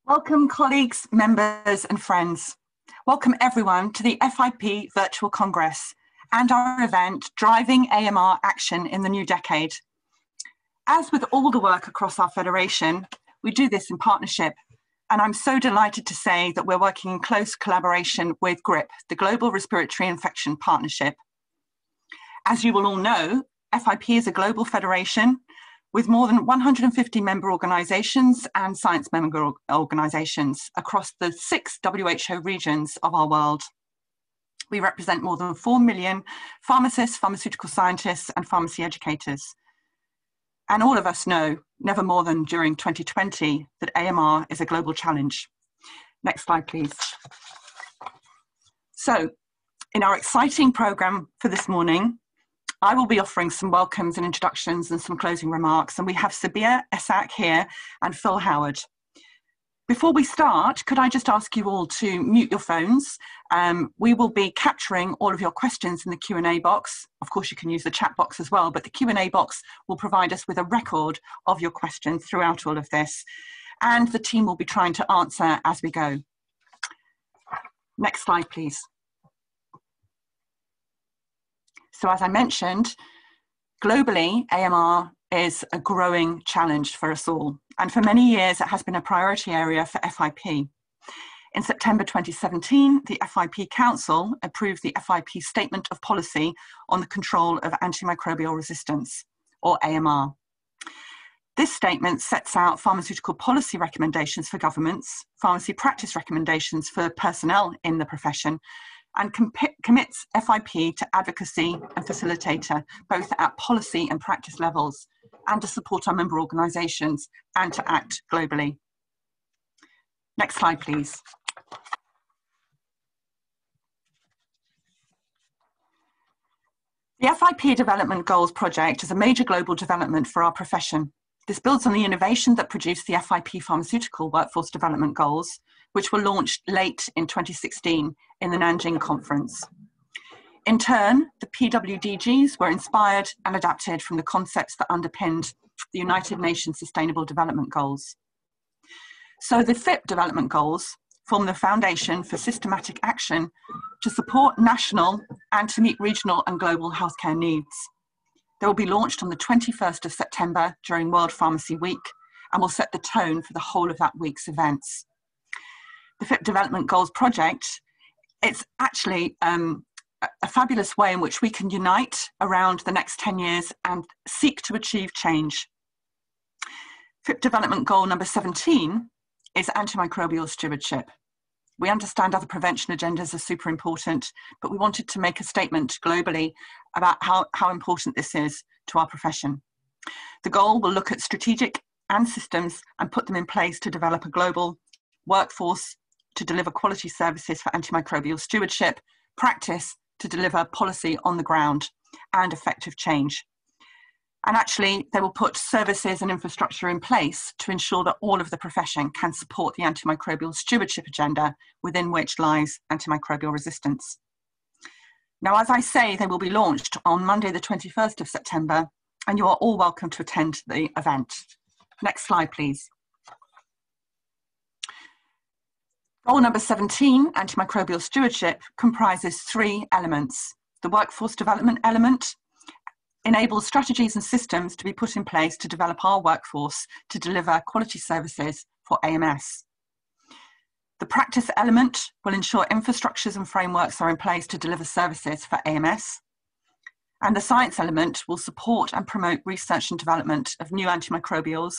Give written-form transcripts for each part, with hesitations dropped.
Welcome colleagues, members and friends. Welcome everyone to the FIP Virtual Congress and our event, Driving AMR Action in the New Decade. As with all the work across our Federation, we do this in partnership, and I'm so delighted to say that we're working in close collaboration with GRIP, the Global Respiratory Infection Partnership. As you will all know, FIP is a global federation with more than 150 member organisations and science member organisations across the 6 WHO regions of our world. We represent more than 4 million pharmacists, pharmaceutical scientists and pharmacy educators. And all of us know, never more than during 2020, that AMR is a global challenge. Next slide, please. So, in our exciting programme for this morning, I will be offering some welcomes and introductions and some closing remarks, and we have Sabir Esak here and Phil Howard. Before we start, could I just ask you all to mute your phones? We will be capturing all of your questions in the Q&A box. Of course, you can use the chat box as well, but the Q&A box will provide us with a record of your questions throughout all of this, and the team will be trying to answer as we go. Next slide, please. So as I mentioned, globally, AMR is a growing challenge for us all. And for many years, it has been a priority area for FIP. In September 2017, the FIP Council approved the FIP Statement of Policy on the Control of Antimicrobial Resistance, or AMR. This statement sets out pharmaceutical policy recommendations for governments, pharmacy practice recommendations for personnel in the profession, and commits FIP to advocacy and facilitator, both at policy and practice levels, and to support our member organisations and to act globally. Next slide, please. The FIP Development Goals project is a major global development for our profession. This builds on the innovation that produced the FIP Pharmaceutical Workforce Development Goals, which were launched late in 2016 in the Nanjing conference. In turn, the PWDGs were inspired and adapted from the concepts that underpinned the United Nations Sustainable Development Goals. So the FIP development goals form the foundation for systematic action to support national and to meet regional and global healthcare needs. They will be launched on the 21st of September during World Pharmacy Week and will set the tone for the whole of that week's events. The FIP Development Goals project, it's actually a fabulous way in which we can unite around the next 10 years and seek to achieve change. FIP Development Goal number 17 is antimicrobial stewardship. We understand other prevention agendas are super important, but we wanted to make a statement globally about how important this is to our profession. The goal will look at strategic and systems and put them in place to develop a global workforce to deliver quality services for antimicrobial stewardship, practice to deliver policy on the ground, and effective change. And actually, they will put services and infrastructure in place to ensure that all of the profession can support the antimicrobial stewardship agenda within which lies antimicrobial resistance. Now, as I say, they will be launched on Monday, the 21st of September, and you are all welcome to attend the event. Next slide, please. Goal number 17, antimicrobial stewardship, comprises 3 elements. The workforce development element enables strategies and systems to be put in place to develop our workforce to deliver quality services for AMS. The practice element will ensure infrastructures and frameworks are in place to deliver services for AMS. And the science element will support and promote research and development of new antimicrobials,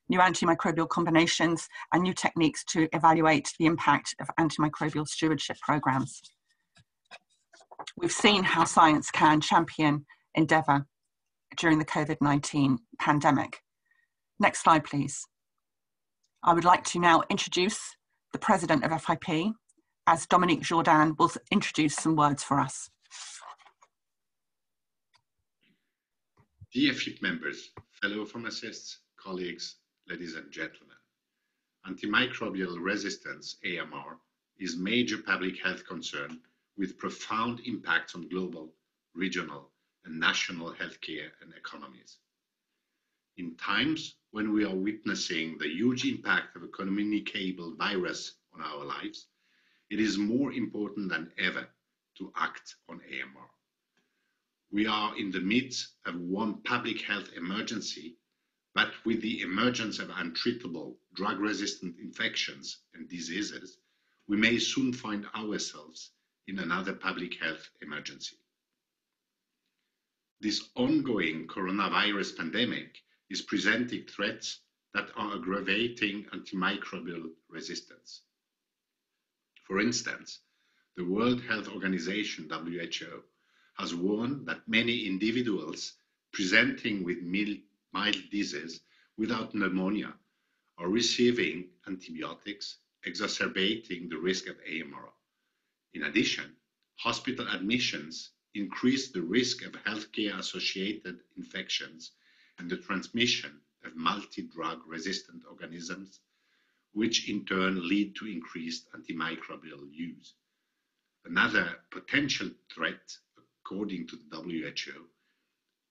new antimicrobial combinations, and new techniques to evaluate the impact of antimicrobial stewardship programs. We've seen how science can champion endeavour during the COVID-19 pandemic. Next slide, please. I would like to now introduce the President of FIP, as Dominique Jourdan will introduce some words for us. Dear FIP members, fellow pharmacists, colleagues, ladies and gentlemen, antimicrobial resistance, AMR, is a major public health concern with profound impacts on global, regional, and national healthcare and economies. In times when we are witnessing the huge impact of a communicable virus on our lives, it is more important than ever to act on AMR. We are in the midst of one public health emergency, but with the emergence of untreatable drug-resistant infections and diseases, we may soon find ourselves in another public health emergency. This ongoing coronavirus pandemic is presenting threats that are aggravating antimicrobial resistance. For instance, the World Health Organization, WHO, has warned that many individuals presenting with mild disease without pneumonia are receiving antibiotics, exacerbating the risk of AMR. In addition, hospital admissions increase the risk of healthcare-associated infections and the transmission of multi-drug resistant organisms, which in turn lead to increased antimicrobial use. Another potential threat, according to the WHO,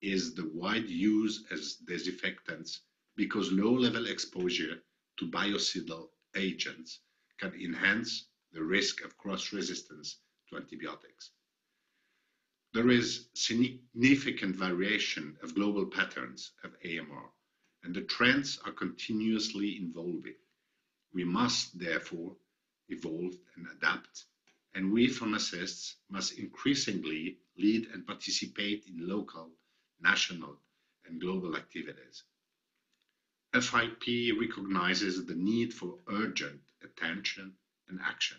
is the wide use as disinfectants because low-level exposure to biocidal agents can enhance the risk of cross-resistance to antibiotics. There is significant variation of global patterns of AMR, and the trends are continuously evolving. We must therefore evolve and adapt, and we pharmacists must increasingly lead and participate in local, national, and global activities. FIP recognizes the need for urgent attention and action.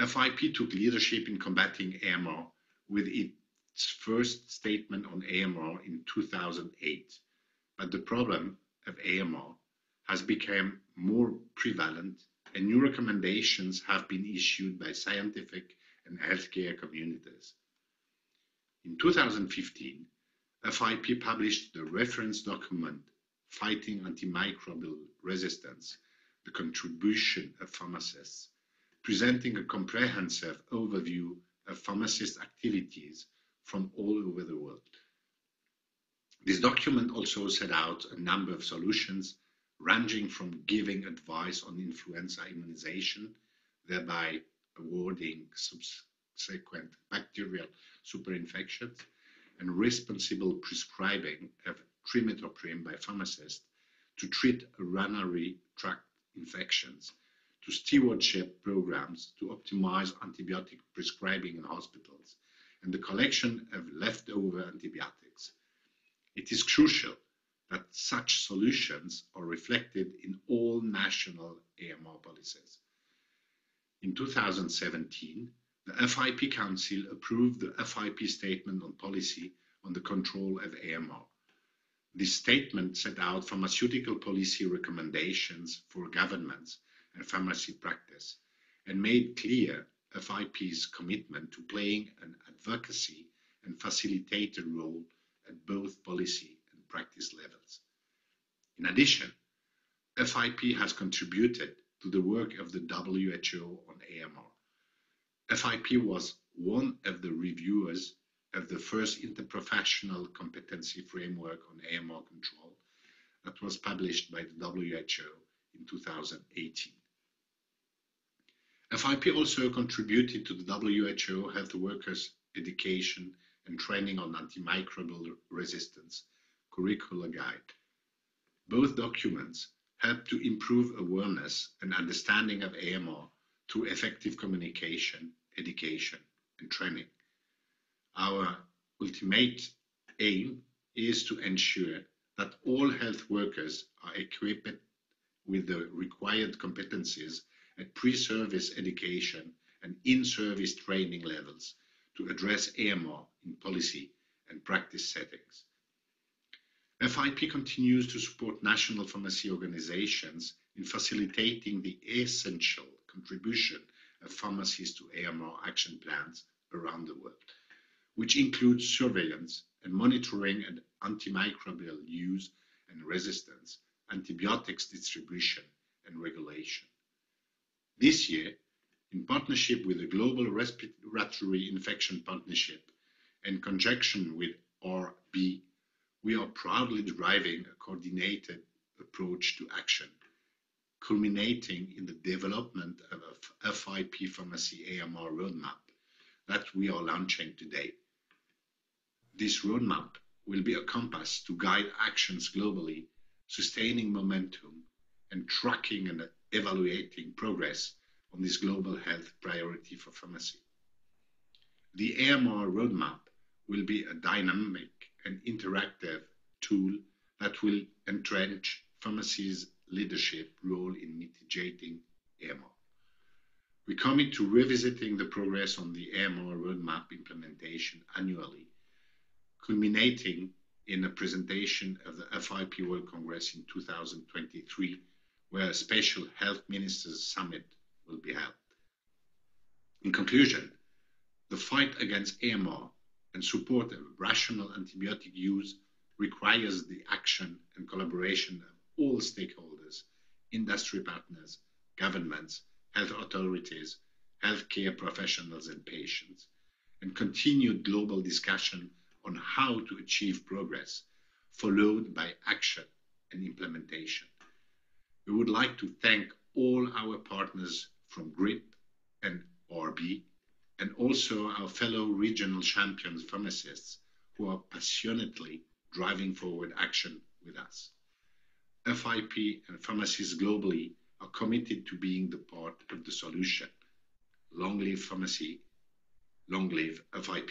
FIP took leadership in combating AMR with its first statement on AMR in 2008, but the problem of AMR has become more prevalent and new recommendations have been issued by scientific and healthcare communities. In 2015, FIP published the reference document Fighting Antimicrobial Resistance, the Contribution of Pharmacists, presenting a comprehensive overview of pharmacist activities from all over the world. This document also set out a number of solutions ranging from giving advice on influenza immunization, thereby avoiding subsequent bacterial superinfections, and responsible prescribing of trimethoprim by pharmacists to treat urinary tract infections, to stewardship programs to optimize antibiotic prescribing in hospitals, and the collection of leftover antibiotics. It is crucial that such solutions are reflected in all national AMR policies. In 2017, the FIP Council approved the FIP Statement on Policy on the Control of AMR. This statement set out pharmaceutical policy recommendations for governments and pharmacy practice and made clear FIP's commitment to playing an advocacy and facilitator role at both policy and practice levels. In addition, FIP has contributed to the work of the WHO on AMR. FIP was one of the reviewers of the first interprofessional competency framework on AMR control that was published by the WHO in 2018. FIP also contributed to the WHO Health Workers Education and Training on Antimicrobial Resistance Curricula Guide. Both documents help to improve awareness and understanding of AMR through effective communication, education, and training. Our ultimate aim is to ensure that all health workers are equipped with the required competencies at pre-service education and in-service training levels to address AMR in policy and practice settings. FIP continues to support national pharmacy organizations in facilitating the essential contribution of pharmacies to AMR action plans around the world, which includes surveillance and monitoring and antimicrobial use and resistance, antibiotics distribution and regulation. This year, in partnership with the Global Respiratory Infection Partnership and conjunction with RB, we are proudly driving a coordinated approach to action, culminating in the development of a FIP pharmacy AMR roadmap that we are launching today. This roadmap will be a compass to guide actions globally, sustaining momentum and tracking and evaluating progress on this global health priority for pharmacy. The AMR roadmap will be a dynamic and interactive tool that will entrench pharmacy's leadership role in mitigating AMR. We commit to revisiting the progress on the AMR roadmap implementation annually, culminating in a presentation of the FIP World Congress in 2023, where a special Health Ministers Summit will be held. In conclusion, the fight against AMR and support of rational antibiotic use requires the action and collaboration of all stakeholders, industry partners, governments, health authorities, healthcare professionals and patients, and continued global discussion on how to achieve progress, followed by action and implementation. We would like to thank all our partners from GRIP and RB, and also our fellow regional champions pharmacists who are passionately driving forward action with us. FIP and pharmacies globally are committed to being the part of the solution. Long live pharmacy, long live FIP.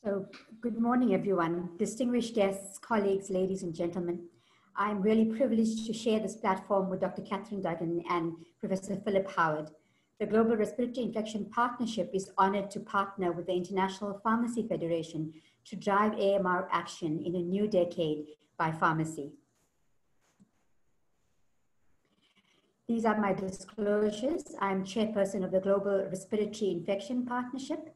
So, good morning, everyone. Distinguished guests, colleagues, ladies and gentlemen. I'm really privileged to share this platform with Dr. Catherine Duggan and Professor Philip Howard. The Global Respiratory Infection Partnership is honored to partner with the International Pharmaceutical Federation to drive AMR action in a new decade by pharmacy. These are my disclosures. I'm chairperson of the Global Respiratory Infection Partnership,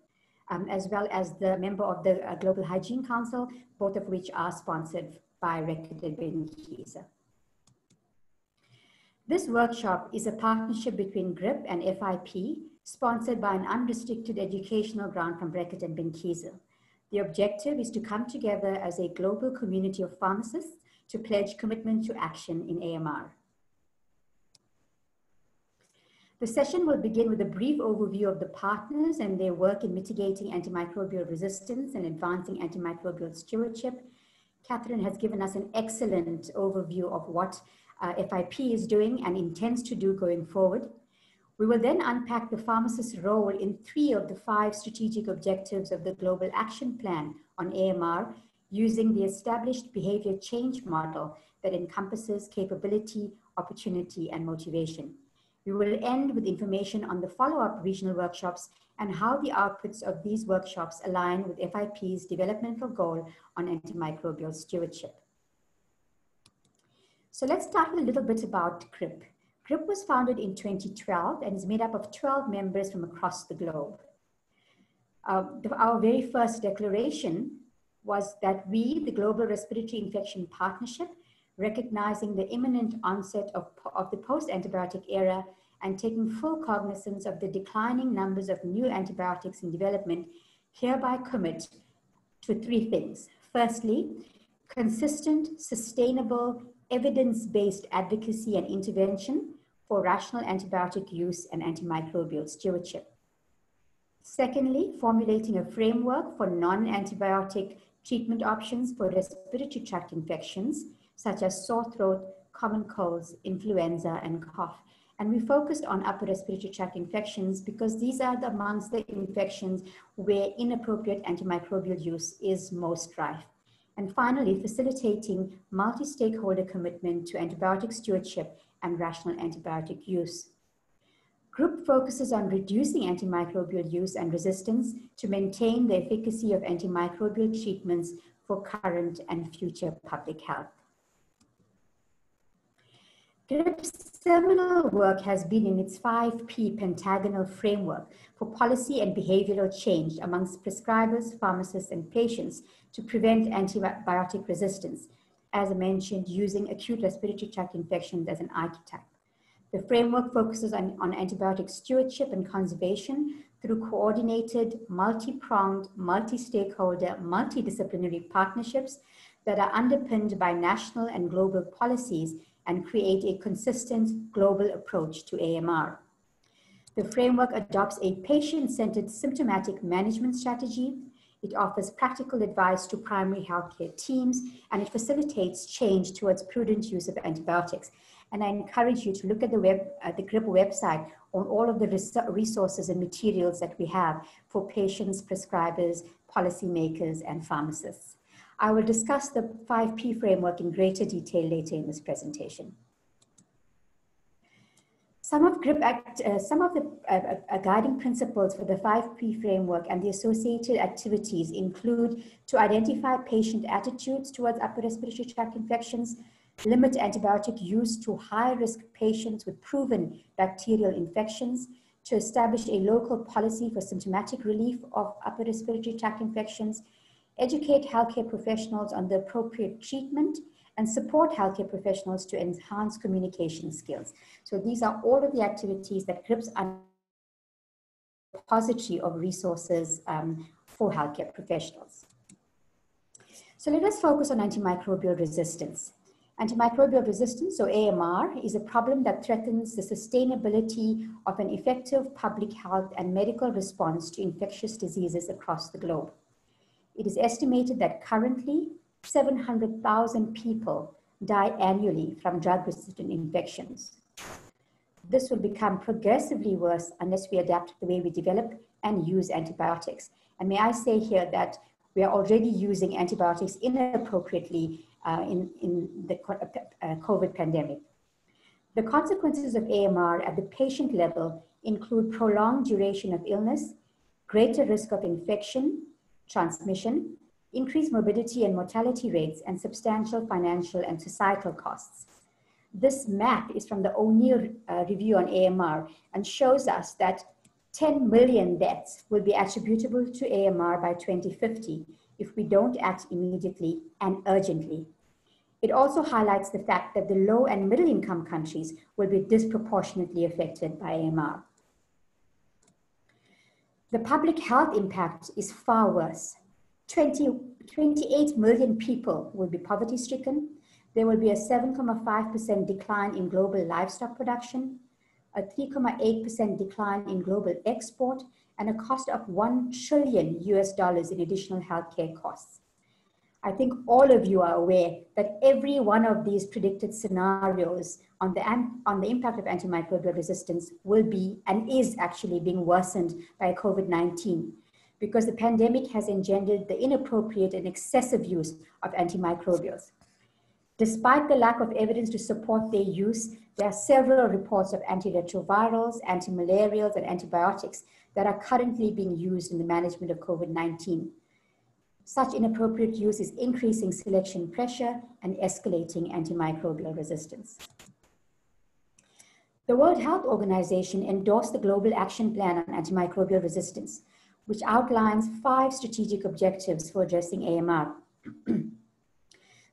as well as the member of the Global Hygiene Council, both of which are sponsored by Reckitt Benckiser. This workshop is a partnership between GRIP and FIP, sponsored by an unrestricted educational grant from Reckitt and Benckiser. The objective is to come together as a global community of pharmacists to pledge commitment to action in AMR. The session will begin with a brief overview of the partners and their work in mitigating antimicrobial resistance and advancing antimicrobial stewardship. Catherine has given us an excellent overview of what FIP is doing and intends to do going forward. We will then unpack the pharmacist's role in 3 of the 5 strategic objectives of the Global Action Plan on AMR, using the established behavior change model that encompasses capability, opportunity, and motivation. We will end with information on the follow-up regional workshops and how the outputs of these workshops align with FIP's developmental goal on antimicrobial stewardship. So let's start with a little bit about GRIP. GRIP was founded in 2012 and is made up of 12 members from across the globe. Our very first declaration was that we, the Global Respiratory Infection Partnership, recognizing the imminent onset of the post-antibiotic era and taking full cognizance of the declining numbers of new antibiotics in development, hereby commit to 3 things. Firstly, consistent, sustainable, evidence-based advocacy and intervention for rational antibiotic use and antimicrobial stewardship. Secondly, formulating a framework for non-antibiotic treatment options for respiratory tract infections, such as sore throat, common colds, influenza, and cough. And we focused on upper respiratory tract infections because these are amongst the infections where inappropriate antimicrobial use is most rife. And finally, facilitating multi-stakeholder commitment to antibiotic stewardship and rational antibiotic use. GRIP focuses on reducing antimicrobial use and resistance to maintain the efficacy of antimicrobial treatments for current and future public health. GRIP's seminal work has been in its 5P pentagonal framework for policy and behavioral change amongst prescribers, pharmacists, and patients to prevent antibiotic resistance, as I mentioned, using acute respiratory tract infections as an archetype. The framework focuses on antibiotic stewardship and conservation through coordinated, multi-pronged, multi-stakeholder, multidisciplinary partnerships that are underpinned by national and global policies and create a consistent global approach to AMR. The framework adopts a patient-centered symptomatic management strategy. It offers practical advice to primary healthcare teams, and it facilitates change towards prudent use of antibiotics. And I encourage you to look at the GRIP website on all of the resources and materials that we have for patients, prescribers, policymakers, and pharmacists. I will discuss the 5P framework in greater detail later in this presentation. Some of the guiding principles for the 5P framework and the associated activities include to identify patient attitudes towards upper respiratory tract infections, limit antibiotic use to high-risk patients with proven bacterial infections, to establish a local policy for symptomatic relief of upper respiratory tract infections, educate healthcare professionals on the appropriate treatment, and support healthcare professionals to enhance communication skills. So these are all of the activities that GRIP's repository of resources for healthcare professionals. So let us focus on antimicrobial resistance. Antimicrobial resistance, or AMR, is a problem that threatens the sustainability of an effective public health and medical response to infectious diseases across the globe. It is estimated that currently 700,000 people die annually from drug-resistant infections. This will become progressively worse unless we adapt the way we develop and use antibiotics. And may I say here that we are already using antibiotics inappropriately in the COVID pandemic. The consequences of AMR at the patient level include prolonged duration of illness, greater risk of infection, transmission, increased morbidity and mortality rates, and substantial financial and societal costs. This map is from the O'Neill review on AMR and shows us that 10 million deaths will be attributable to AMR by 2050 if we don't act immediately and urgently. It also highlights the fact that the low and middle income countries will be disproportionately affected by AMR. The public health impact is far worse. 28 million people will be poverty stricken. There will be a 7.5% decline in global livestock production, a 3.8% decline in global export, and a cost of $1 trillion in additional healthcare costs. I think all of you are aware that every one of these predicted scenarios on the impact of antimicrobial resistance will be and is actually being worsened by COVID-19, because the pandemic has engendered the inappropriate and excessive use of antimicrobials. Despite the lack of evidence to support their use, there are several reports of antiretrovirals, antimalarials, and antibiotics that are currently being used in the management of COVID-19. Such inappropriate use is increasing selection pressure and escalating antimicrobial resistance. The World Health Organization endorsed the Global Action Plan on Antimicrobial Resistance, which outlines 5 strategic objectives for addressing AMR.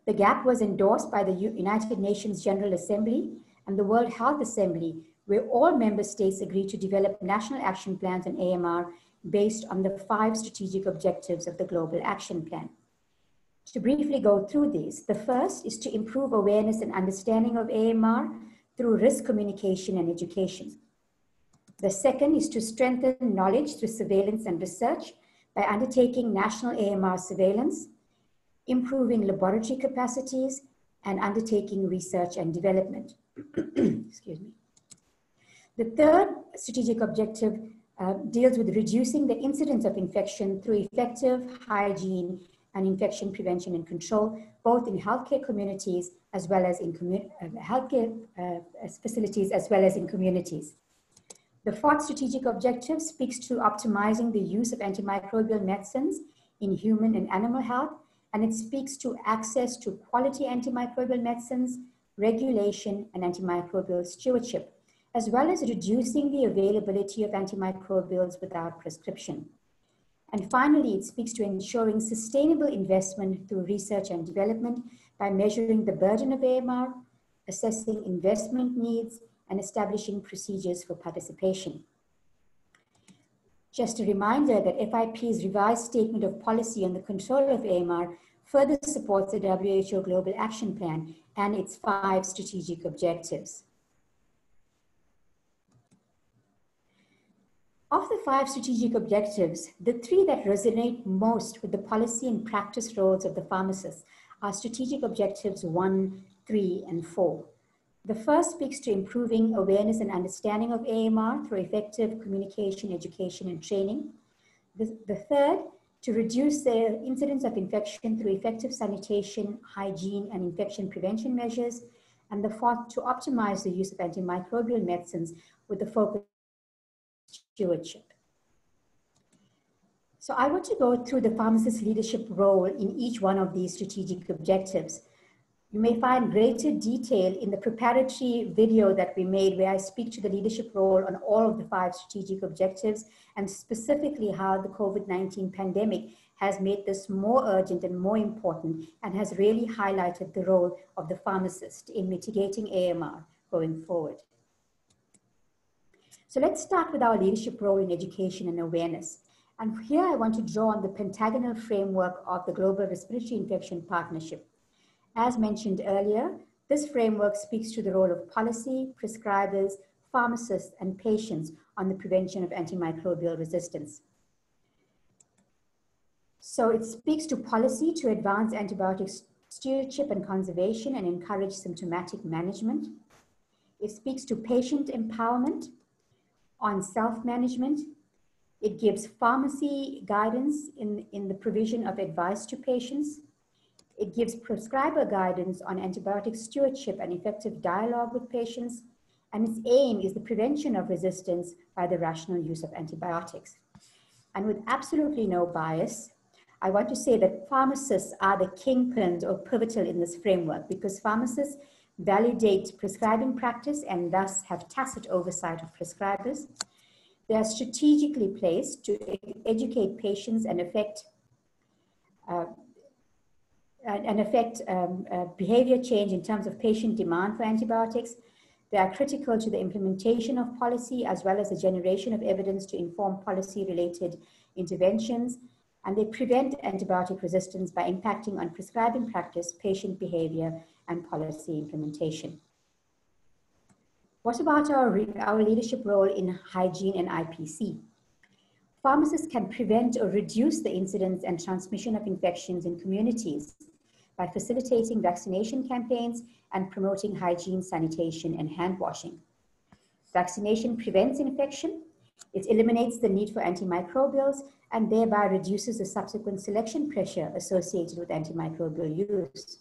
The GAP was endorsed by the United Nations General Assembly and the World Health Assembly, where all member states agreed to develop national action plans on AMR based on the 5 strategic objectives of the Global Action Plan. To briefly go through these, the first is to improve awareness and understanding of AMR through risk communication and education. The second is to strengthen knowledge through surveillance and research by undertaking national AMR surveillance, improving laboratory capacities, and undertaking research and development. Excuse me. The third strategic objective deals with reducing the incidence of infection through effective hygiene and infection prevention and control, both in healthcare communities as well as in healthcare facilities as well as in communities. The fourth strategic objective speaks to optimizing the use of antimicrobial medicines in human and animal health, and it speaks to access to quality antimicrobial medicines, regulation, and antimicrobial stewardship, as well as reducing the availability of antimicrobials without prescription. And finally, it speaks to ensuring sustainable investment through research and development by measuring the burden of AMR, assessing investment needs, and establishing procedures for participation. Just a reminder that FIP's revised statement of policy on the control of AMR further supports the WHO Global Action Plan and its 5 strategic objectives. Of the 5 strategic objectives, the 3 that resonate most with the policy and practice roles of the pharmacists are strategic objectives 1, 3, and 4. The first speaks to improving awareness and understanding of AMR through effective communication, education, and training. The third, to reduce the incidence of infection through effective sanitation, hygiene, and infection prevention measures. And the fourth, to optimize the use of antimicrobial medicines with the focus on stewardship. So I want to go through the pharmacist leadership role in each one of these strategic objectives. You may find greater detail in the preparatory video that we made where I speak to the leadership role on all of the 5 strategic objectives and specifically how the COVID-19 pandemic has made this more urgent and more important and has really highlighted the role of the pharmacist in mitigating AMR going forward. So let's start with our leadership role in education and awareness. And here I want to draw on the pentagonal framework of the Global Respiratory Infection Partnership. As mentioned earlier, this framework speaks to the role of policy, prescribers, pharmacists, and patients on the prevention of antimicrobial resistance. So it speaks to policy to advance antibiotic stewardship and conservation and encourage symptomatic management. It speaks to patient empowerment on self-management. It gives pharmacy guidance in the provision of advice to patients. It gives prescriber guidance on antibiotic stewardship and effective dialogue with patients. And its aim is the prevention of resistance by the rational use of antibiotics. And with absolutely no bias, I want to say that pharmacists are the kingpins or pivotal in this framework because pharmacists validate prescribing practice and thus have tacit oversight of prescribers. They are strategically placed to educate patients and affect behavior change in terms of patient demand for antibiotics. They are critical to the implementation of policy as well as the generation of evidence to inform policy-related interventions, and they prevent antibiotic resistance by impacting on prescribing practice, patient behavior, and policy implementation. What about our leadership role in hygiene and IPC? Pharmacists can prevent or reduce the incidence and transmission of infections in communities by facilitating vaccination campaigns and promoting hygiene, sanitation, and hand washing. Vaccination prevents infection, it eliminates the need for antimicrobials, and thereby reduces the subsequent selection pressure associated with antimicrobial use.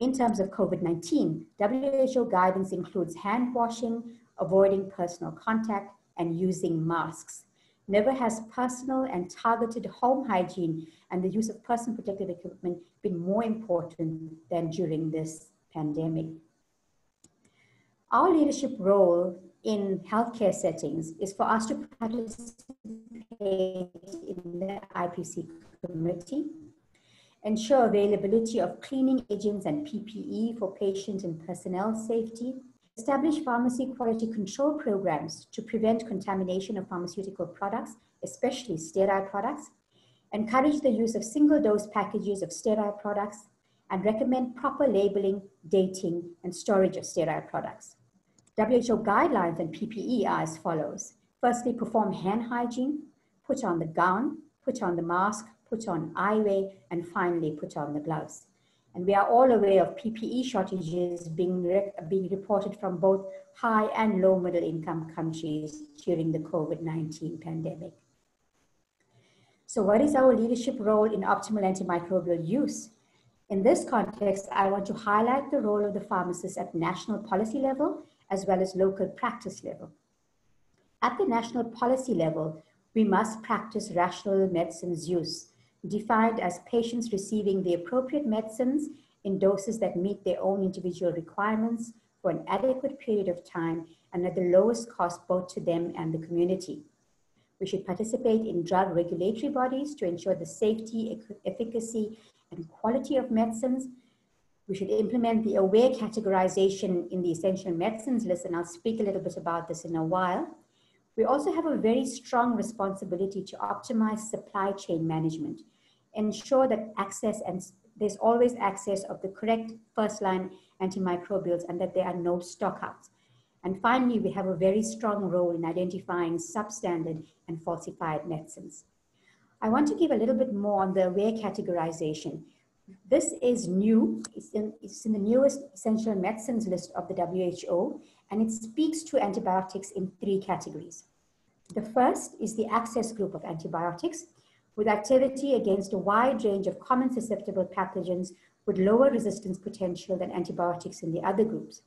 In terms of COVID-19, WHO guidance includes hand washing, avoiding personal contact, and using masks. Never has personal and targeted home hygiene and the use of personal protective equipment been more important than during this pandemic. Our leadership role in healthcare settings is for us to participate in the IPC committee, ensure availability of cleaning agents and PPE for patient and personnel safety, establish pharmacy quality control programs to prevent contamination of pharmaceutical products, especially sterile products, encourage the use of single-dose packages of sterile products, and recommend proper labeling, dating, and storage of sterile products. WHO guidelines on PPE are as follows. Firstly, perform hand hygiene, put on the gown, put on the mask, put on eyewear, and finally put on the gloves. And we are all aware of PPE shortages being reported from both high and low middle income countries during the COVID-19 pandemic. So what is our leadership role in optimal antimicrobial use? In this context, I want to highlight the role of the pharmacist at national policy level as well as local practice level. At the national policy level, we must practice rational medicines use, defined as patients receiving the appropriate medicines in doses that meet their own individual requirements for an adequate period of time and at the lowest cost both to them and the community. We should participate in drug regulatory bodies to ensure the safety, efficacy, and quality of medicines. We should implement the AWARE categorization in the essential medicines list, and I'll speak a little bit about this in a while. We also have a very strong responsibility to optimize supply chain management, ensure that there's always access of the correct first-line antimicrobials and that there are no stockouts. And finally, we have a very strong role in identifying substandard and falsified medicines. I want to give a little bit more on the AWARE categorization. This is new. It's in the newest essential medicines list of the WHO, and it speaks to antibiotics in 3 categories. The first is the access group of antibiotics, with activity against a wide range of common susceptible pathogens with lower resistance potential than antibiotics in the other groups.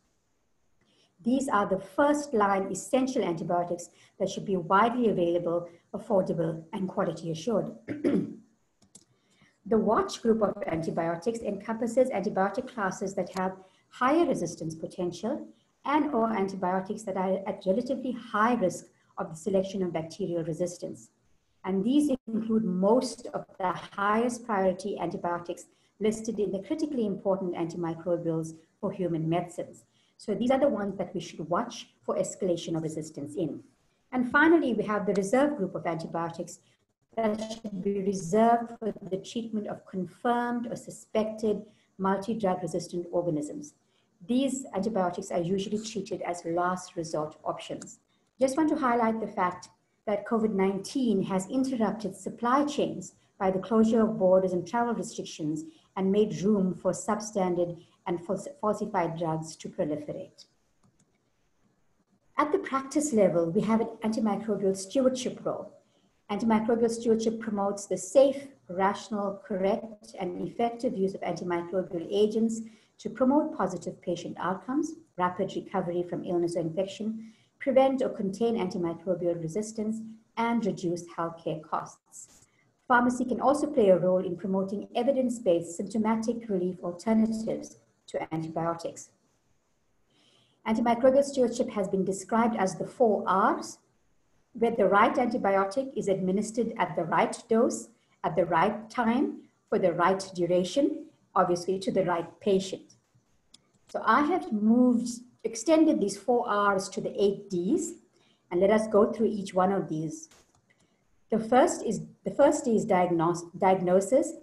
These are the first-line essential antibiotics that should be widely available, affordable, and quality assured. The watch group of antibiotics encompasses antibiotic classes that have higher resistance potential and/or antibiotics that are at relatively high risk of the selection of bacterial resistance. And these include most of the highest priority antibiotics listed in the critically important antimicrobials for human medicines. So these are the ones that we should watch for escalation of resistance in. And finally, we have the reserve group of antibiotics that should be reserved for the treatment of confirmed or suspected multi-drug resistant organisms. These antibiotics are usually treated as last resort options. Just want to highlight the fact that COVID-19 has interrupted supply chains by the closure of borders and travel restrictions and made room for substandard and falsified drugs to proliferate. At the practice level, we have an antimicrobial stewardship role. Antimicrobial stewardship promotes the safe, rational, correct, and effective use of antimicrobial agents to promote positive patient outcomes, rapid recovery from illness or infection, prevent or contain antimicrobial resistance, and reduce healthcare costs. Pharmacy can also play a role in promoting evidence-based symptomatic relief alternatives to antibiotics. Antimicrobial stewardship has been described as the 4 R's, where the right antibiotic is administered at the right dose, at the right time, for the right duration, obviously to the right patient. So I have extended these 4 R's to the 8 D's, and let us go through each one of these. The first D is diagnosis,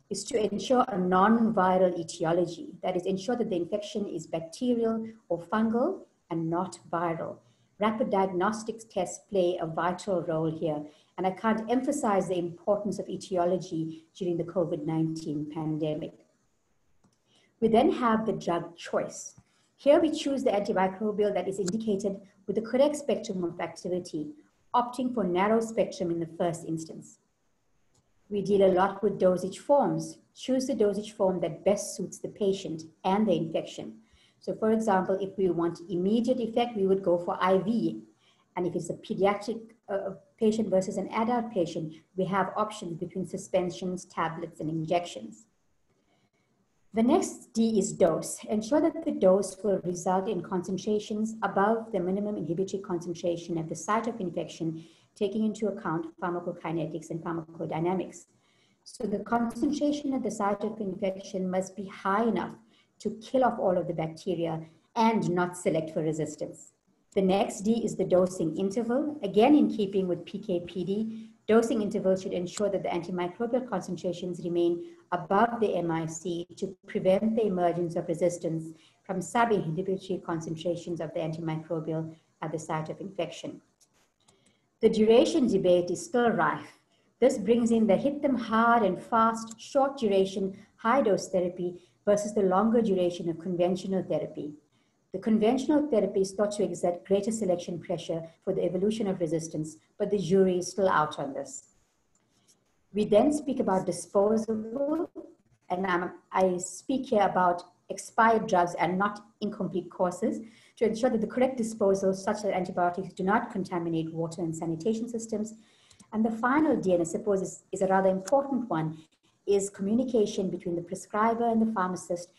is to ensure a non-viral etiology, that is, ensure that the infection is bacterial or fungal and not viral. Rapid diagnostics tests play a vital role here, and I can't emphasize the importance of etiology during the COVID-19 pandemic. We then have the drug choice. Here we choose the antimicrobial that is indicated with the correct spectrum of activity, opting for narrow spectrum in the first instance. We deal a lot with dosage forms. Choose the dosage form that best suits the patient and the infection. So for example, if we want immediate effect, we would go for IV. And if it's a pediatric patient versus an adult patient, we have options between suspensions, tablets, and injections. The next D is dose. Ensure that the dose will result in concentrations above the minimum inhibitory concentration at the site of infection, taking into account pharmacokinetics and pharmacodynamics. So the concentration at the site of infection must be high enough to kill off all of the bacteria and not select for resistance. The next D is the dosing interval. Again, in keeping with PK/PD, dosing interval should ensure that the antimicrobial concentrations remain above the MIC to prevent the emergence of resistance from sub-inhibitory concentrations of the antimicrobial at the site of infection. The duration debate is still rife. This brings in the hit them hard and fast, short duration, high dose therapy versus the longer duration of conventional therapy. The conventional therapy is thought to exert greater selection pressure for the evolution of resistance, but the jury is still out on this. We then speak about disposable, and I speak here about expired drugs and not incomplete courses to ensure that the correct disposal, such that antibiotics do not contaminate water and sanitation systems. And the final D, and I suppose is a rather important one, is communication between the prescriber and the pharmacist,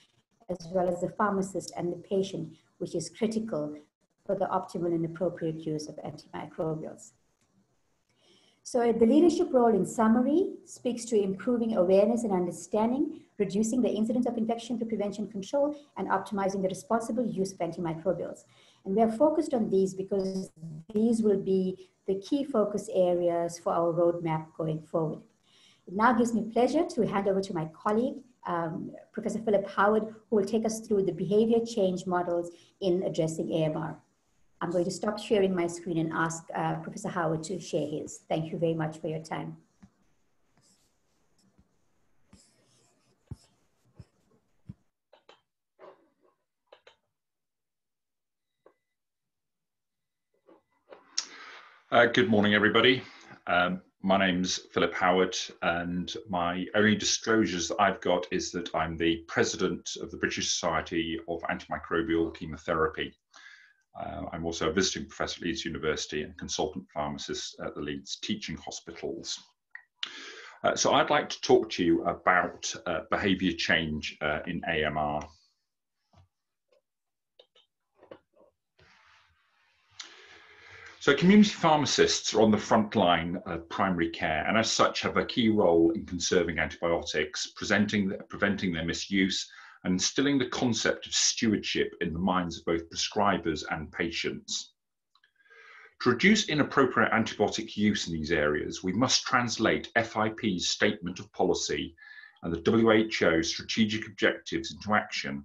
as well as the pharmacist and the patient, which is critical for the optimal and appropriate use of antimicrobials. So the leadership role, in summary, speaks to improving awareness and understanding, reducing the incidence of infection through prevention control, and optimizing the responsible use of antimicrobials. And we are focused on these because these will be the key focus areas for our roadmap going forward. It now gives me pleasure to hand over to my colleague, Professor Philip Howard, who will take us through the behavior change models in addressing AMR. I'm going to stop sharing my screen and ask Professor Howard to share his. Thank you very much for your time. Good morning, everybody. My name's Philip Howard, and my only disclosures that I've got is that I'm the president of the British Society of Antimicrobial Chemotherapy. I'm also a visiting professor at Leeds University and consultant pharmacist at the Leeds Teaching Hospitals. So I'd like to talk to you about behaviour change in AMR. So community pharmacists are on the front line of primary care, and as such have a key role in conserving antibiotics, preventing their misuse, and instilling the concept of stewardship in the minds of both prescribers and patients. To reduce inappropriate antibiotic use in these areas, we must translate FIP's statement of policy and the WHO strategic objectives into action.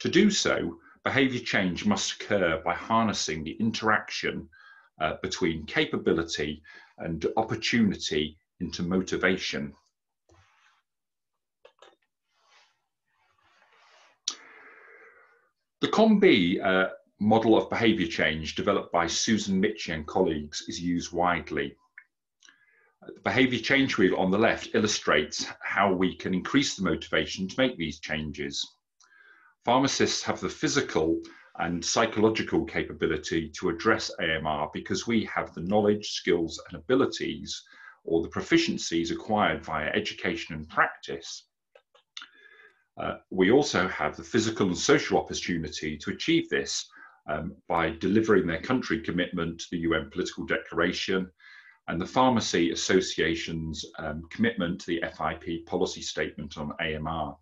To do so, behaviour change must occur by harnessing the interaction between capability and opportunity into motivation. The COM-B model of behaviour change developed by Susan Mitchie and colleagues is used widely. The behaviour change wheel on the left illustrates how we can increase the motivation to make these changes. Pharmacists have the physical and psychological capability to address AMR because we have the knowledge, skills and abilities, or the proficiencies acquired via education and practice. We also have the physical and social opportunity to achieve this by delivering their country commitment to the UN Political Declaration and the Pharmacy Association's commitment to the FIP policy statement on AMR,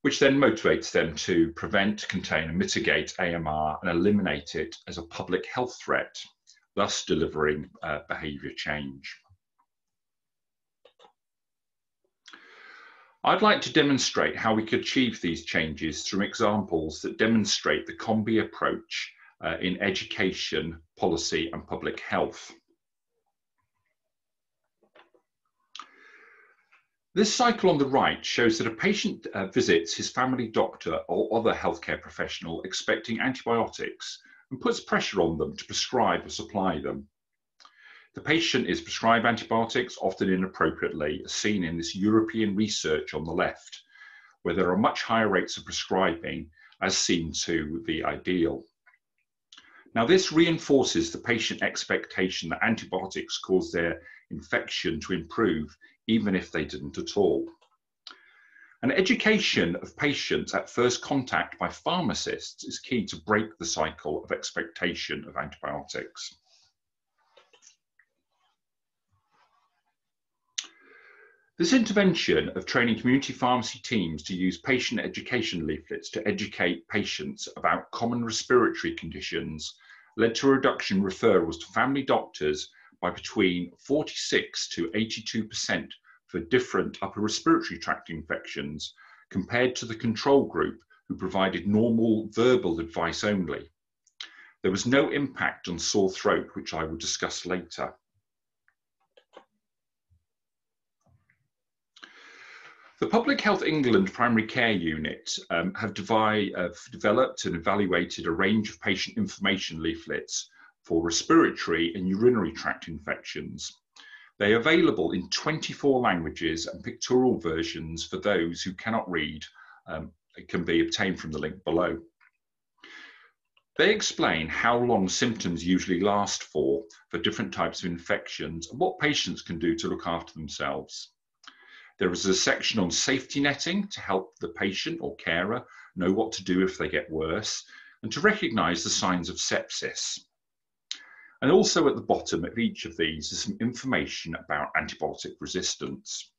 which then motivates them to prevent, contain and mitigate AMR and eliminate it as a public health threat, thus delivering behaviour change. I'd like to demonstrate how we could achieve these changes through examples that demonstrate the COM-B approach in education, policy and public health. This cycle on the right shows that a patient visits his family doctor or other healthcare professional expecting antibiotics and puts pressure on them to prescribe or supply them. The patient is prescribed antibiotics, often inappropriately, as seen in this European research on the left, where there are much higher rates of prescribing as seen to the ideal. Now, this reinforces the patient expectation that antibiotics cause their infection to improve, even if they didn't at all. And education of patients at first contact by pharmacists is key to break the cycle of expectation of antibiotics. This intervention of training community pharmacy teams to use patient education leaflets to educate patients about common respiratory conditions led to a reduction in referrals to family doctors by between 46 to 82% for different upper respiratory tract infections compared to the control group who provided normal verbal advice only. There was no impact on sore throat, which I will discuss later. The Public Health England Primary Care Unit have developed and evaluated a range of patient information leaflets for respiratory and urinary tract infections. They are available in 24 languages and pictorial versions for those who cannot read. It can be obtained from the link below. They explain how long symptoms usually last for different types of infections and what patients can do to look after themselves. There is a section on safety netting to help the patient or carer know what to do if they get worse and to recognise the signs of sepsis. And also at the bottom of each of these is some information about antibiotic resistance.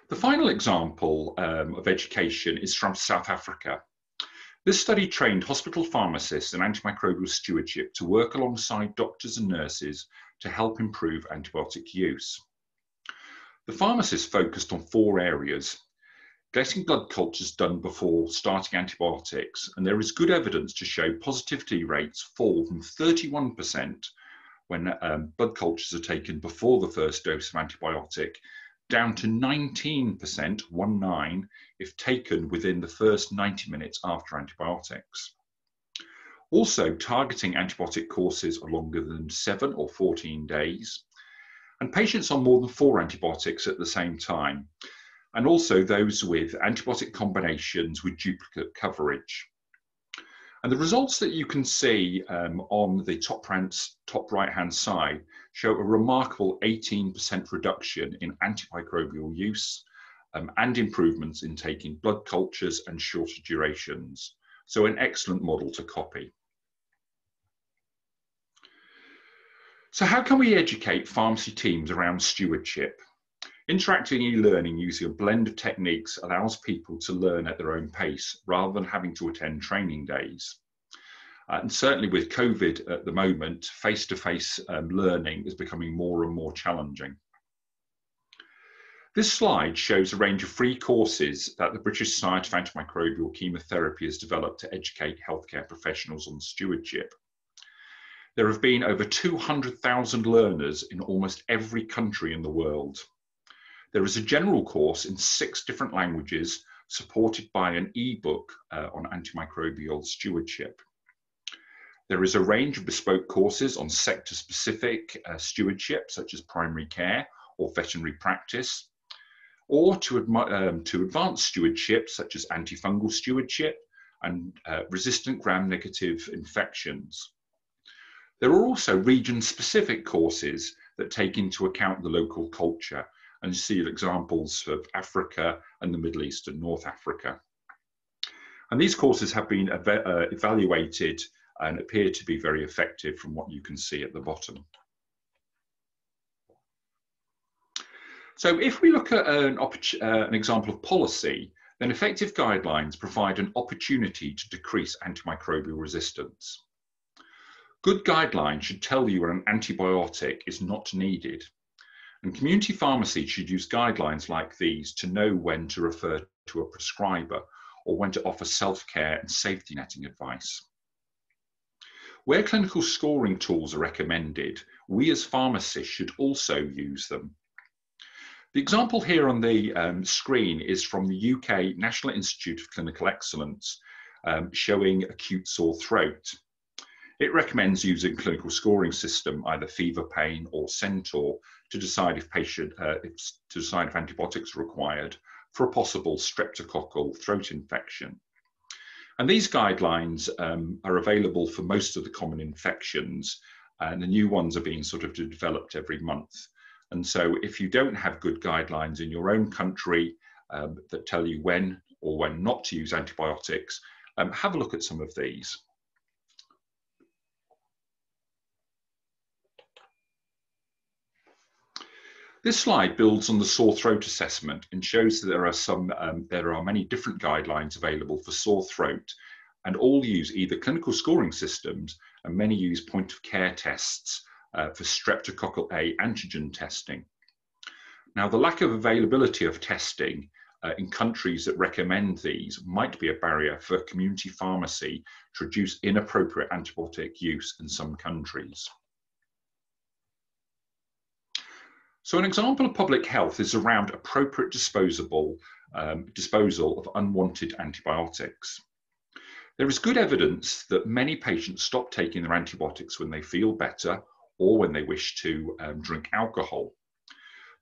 The final example of education is from South Africa. This study trained hospital pharmacists in antimicrobial stewardship to work alongside doctors and nurses to help improve antibiotic use. The pharmacists focused on 4 areas: getting blood cultures done before starting antibiotics, and there is good evidence to show positivity rates fall from 31% when blood cultures are taken before the first dose of antibiotic, down to 19%, if taken within the first 90 minutes after antibiotics. Also, targeting antibiotic courses are longer than 7 or 14 days, and patients on more than 4 antibiotics at the same time, and also those with antibiotic combinations with duplicate coverage. And the results that you can see on the top right-hand side show a remarkable 18% reduction in antimicrobial use and improvements in taking blood cultures and shorter durations. So an excellent model to copy. So how can we educate pharmacy teams around stewardship? Interactive e-learning using a blend of techniques allows people to learn at their own pace rather than having to attend training days. And certainly with COVID at the moment, face-to-face learning is becoming more and more challenging. This slide shows a range of free courses that the British Society of Antimicrobial Chemotherapy has developed to educate healthcare professionals on stewardship. There have been over 200,000 learners in almost every country in the world. There is a general course in 6 different languages supported by an e-book on antimicrobial stewardship. There is a range of bespoke courses on sector-specific stewardship, such as primary care or veterinary practice, or to advanced stewardship, such as antifungal stewardship and resistant gram-negative infections. There are also region-specific courses that take into account the local culture, and you see examples of Africa and the Middle East and North Africa. And these courses have been evaluated and appear to be very effective from what you can see at the bottom. So if we look at an example of policy, then effective guidelines provide an opportunity to decrease antimicrobial resistance. Good guidelines should tell you when an antibiotic is not needed. And community pharmacy should use guidelines like these to know when to refer to a prescriber or when to offer self-care and safety netting advice. Where clinical scoring tools are recommended, we as pharmacists should also use them. The example here on the screen is from the UK National Institute of Clinical Excellence, showing acute sore throat. It recommends using a clinical scoring system, either Fever Pain or Centaur, to decide if antibiotics are required for a possible streptococcal throat infection. And these guidelines are available for most of the common infections, and the new ones are being sort of developed every month. And so if you don't have good guidelines in your own country that tell you when or when not to use antibiotics, have a look at some of these. This slide builds on the sore throat assessment and shows that there are many different guidelines available for sore throat, and all use either clinical scoring systems, and many use point of care tests for streptococcal A antigen testing. Now, the lack of availability of testing in countries that recommend these might be a barrier for community pharmacy to reduce inappropriate antibiotic use in some countries. So an example of public health is around appropriate disposal of unwanted antibiotics. There is good evidence that many patients stop taking their antibiotics when they feel better or when they wish to drink alcohol.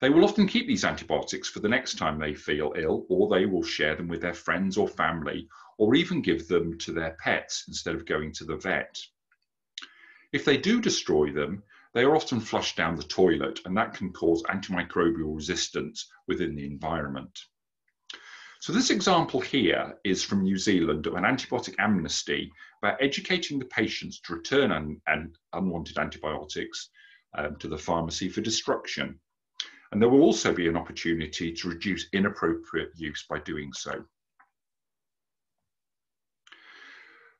They will often keep these antibiotics for the next time they feel ill, or they will share them with their friends or family, or even give them to their pets instead of going to the vet. If they do destroy them, they are often flushed down the toilet, and that can cause antimicrobial resistance within the environment. So this example here is from New Zealand of an antibiotic amnesty about educating the patients to return unwanted antibiotics to the pharmacy for destruction. And there will also be an opportunity to reduce inappropriate use by doing so.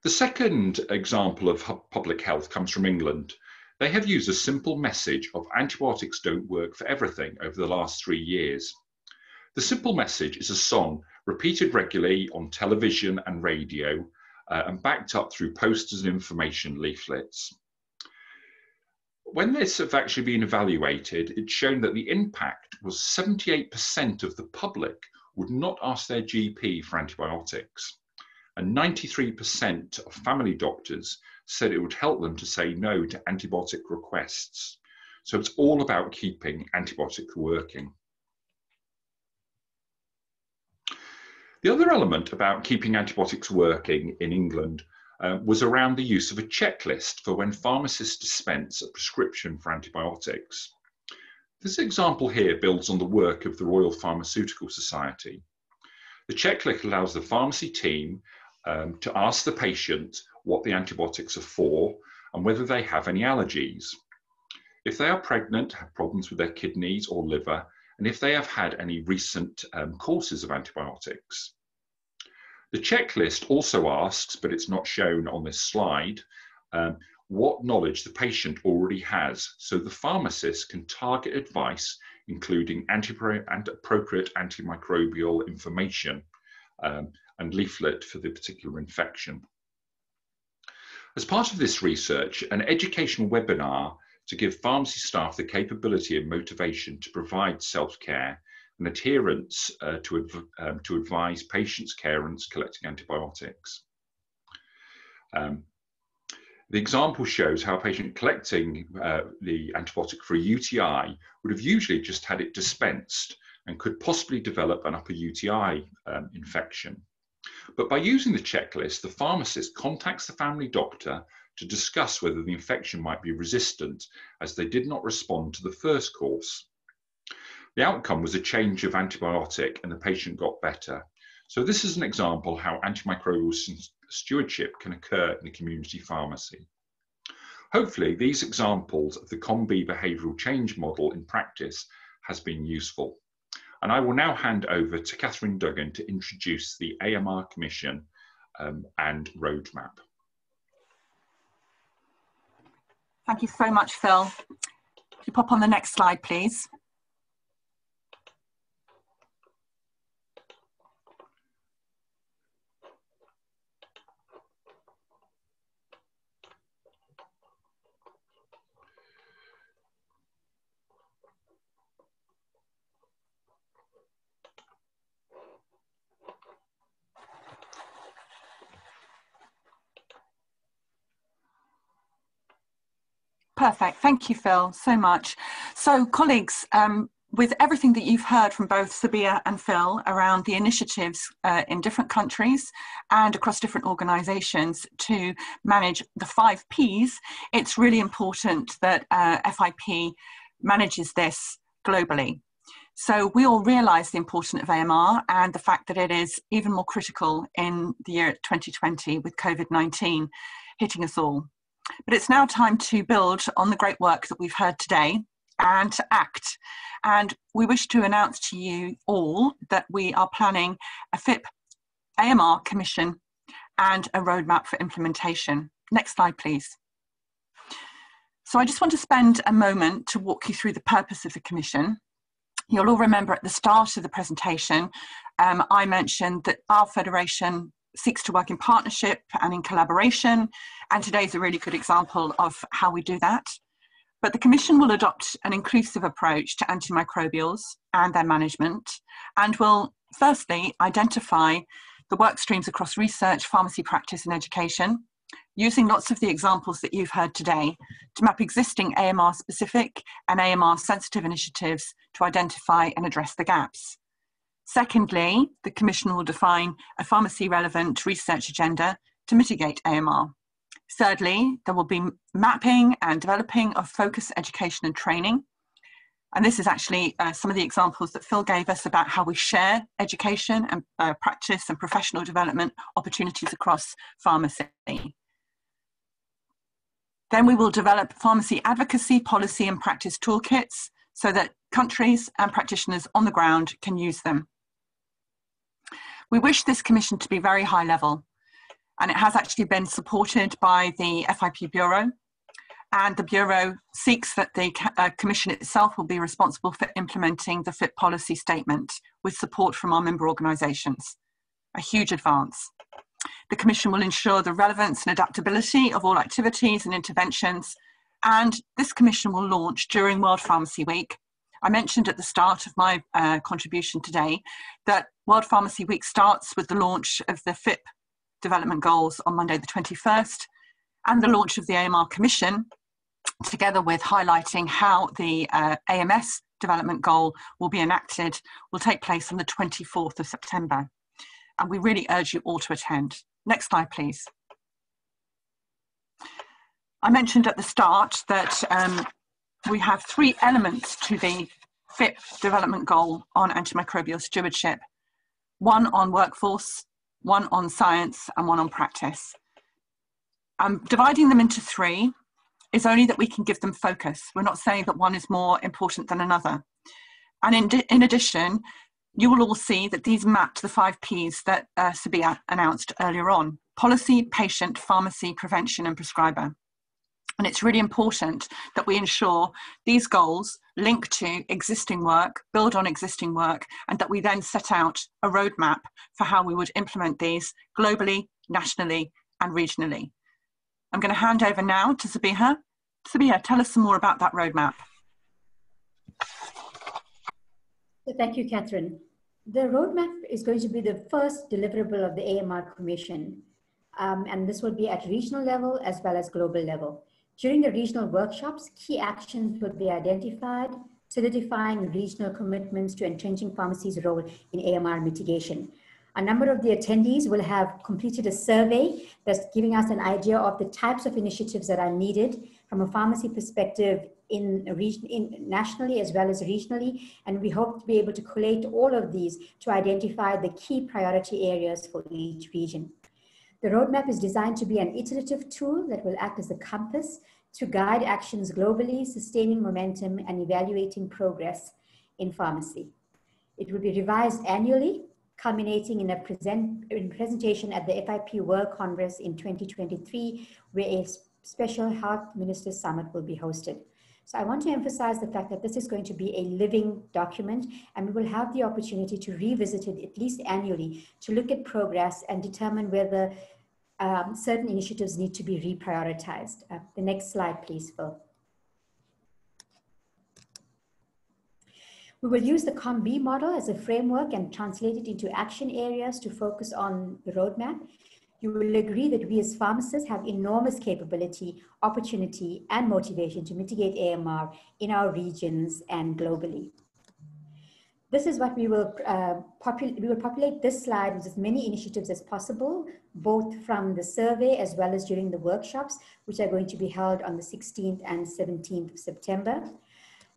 The second example of public health comes from England. They have used a simple message of antibiotics don't work for everything over the last 3 years. The simple message is a song repeated regularly on television and radio and backed up through posters and information leaflets. When this has actually been evaluated, it's shown that the impact was 78% of the public would not ask their GP for antibiotics. And 93% of family doctors said it would help them to say no to antibiotic requests. So it's all about keeping antibiotics working. The other element about keeping antibiotics working in England was around the use of a checklist for when pharmacists dispense a prescription for antibiotics. This example here builds on the work of the Royal Pharmaceutical Society. The checklist allows the pharmacy team to ask the patient what the antibiotics are for and whether they have any allergies. If they are pregnant, have problems with their kidneys or liver, and if they have had any recent courses of antibiotics. The checklist also asks, but it's not shown on this slide, what knowledge the patient already has, so the pharmacist can target advice, including appropriate antimicrobial information and leaflet for the particular infection. As part of this research, an educational webinar to give pharmacy staff the capability and motivation to provide self-care and adherence to advise patients, carers collecting antibiotics. The example shows how a patient collecting the antibiotic for a UTI would have usually just had it dispensed and could possibly develop an upper UTI infection. But by using the checklist, the pharmacist contacts the family doctor to discuss whether the infection might be resistant, as they did not respond to the first course. The outcome was a change of antibiotic and the patient got better. So this is an example how antimicrobial stewardship can occur in the community pharmacy. Hopefully, these examples of the COM-B behavioural change model in practice has been useful. And I will now hand over to Catherine Duggan to introduce the AMR Commission and roadmap. Thank you so much, Phil. Could you pop on the next slide, please? Perfect. Thank you, Phil, so much. So, colleagues, with everything that you've heard from both Sabia and Phil around the initiatives in different countries and across different organisations to manage the 5 Ps, it's really important that FIP manages this globally. So we all realise the importance of AMR and the fact that it is even more critical in the year 2020 with COVID-19 hitting us all. But it's now time to build on the great work that we've heard today and to act. And we wish to announce to you all that we are planning a FIP AMR Commission and a roadmap for implementation. Next slide, please. So I just want to spend a moment to walk you through the purpose of the Commission. You'll all remember at the start of the presentation, I mentioned that our Federation seeks to work in partnership and in collaboration, and today's a really good example of how we do that. But the Commission will adopt an inclusive approach to antimicrobials and their management, and will firstly identify the work streams across research, pharmacy practice and education, using lots of the examples that you've heard today to map existing AMR specific and AMR sensitive initiatives to identify and address the gaps. Secondly, the Commission will define a pharmacy relevant research agenda to mitigate AMR. Thirdly, there will be mapping and developing of focus education and training. And this is actually some of the examples that Phil gave us about how we share education and practice and professional development opportunities across pharmacy. Then we will develop pharmacy advocacy, policy and practice toolkits so that countries and practitioners on the ground can use them. We wish this commission to be very high level, and it has actually been supported by the FIP Bureau, and the Bureau seeks that the commission itself will be responsible for implementing the FIP policy statement with support from our member organisations. A huge advance. The commission will ensure the relevance and adaptability of all activities and interventions, and this commission will launch during World Pharmacy Week. I mentioned at the start of my contribution today that World Pharmacy Week starts with the launch of the FIP development goals on Monday the 21st, and the launch of the AMR Commission, together with highlighting how the AMS development goal will be enacted, will take place on the 24th of September. And we really urge you all to attend. Next slide, please. I mentioned at the start that we have three elements to the FIP development goal on antimicrobial stewardship. One on workforce, one on science, and one on practice. Dividing them into three is only that we can give them focus. We're not saying that one is more important than another. And in addition, you will all see that these map to the 5 Ps that Sabia announced earlier on: policy, patient, pharmacy, prevention, and prescriber. And it's really important that we ensure these goals link to existing work, build on existing work, and that we then set out a roadmap for how we would implement these globally, nationally, and regionally. I'm going to hand over now to Sabiha. Sabiha, tell us some more about that roadmap. So thank you, Catherine. The roadmap is going to be the first deliverable of the AMR Commission, and this will be at regional level as well as global level. During the regional workshops, key actions will be identified, solidifying regional commitments to entrenching pharmacy's role in AMR mitigation. A number of the attendees will have completed a survey that's giving us an idea of the types of initiatives that are needed from a pharmacy perspective nationally as well as regionally, and we hope to be able to collate all of these to identify the key priority areas for each region. The roadmap is designed to be an iterative tool that will act as a compass to guide actions globally, sustaining momentum and evaluating progress in pharmacy. It will be revised annually, culminating in a presentation at the FIP World Congress in 2023, where a special Health Ministers Summit will be hosted. So I want to emphasize the fact that this is going to be a living document, and we will have the opportunity to revisit it at least annually to look at progress and determine whether certain initiatives need to be reprioritized. The next slide, please, Phil. We will use the COM-B model as a framework and translate it into action areas to focus on the roadmap. You will agree that we as pharmacists have enormous capability, opportunity, and motivation to mitigate AMR in our regions and globally. This is what we will populate this slide with as many initiatives as possible, both from the survey as well as during the workshops, which are going to be held on the 16th and 17th of September.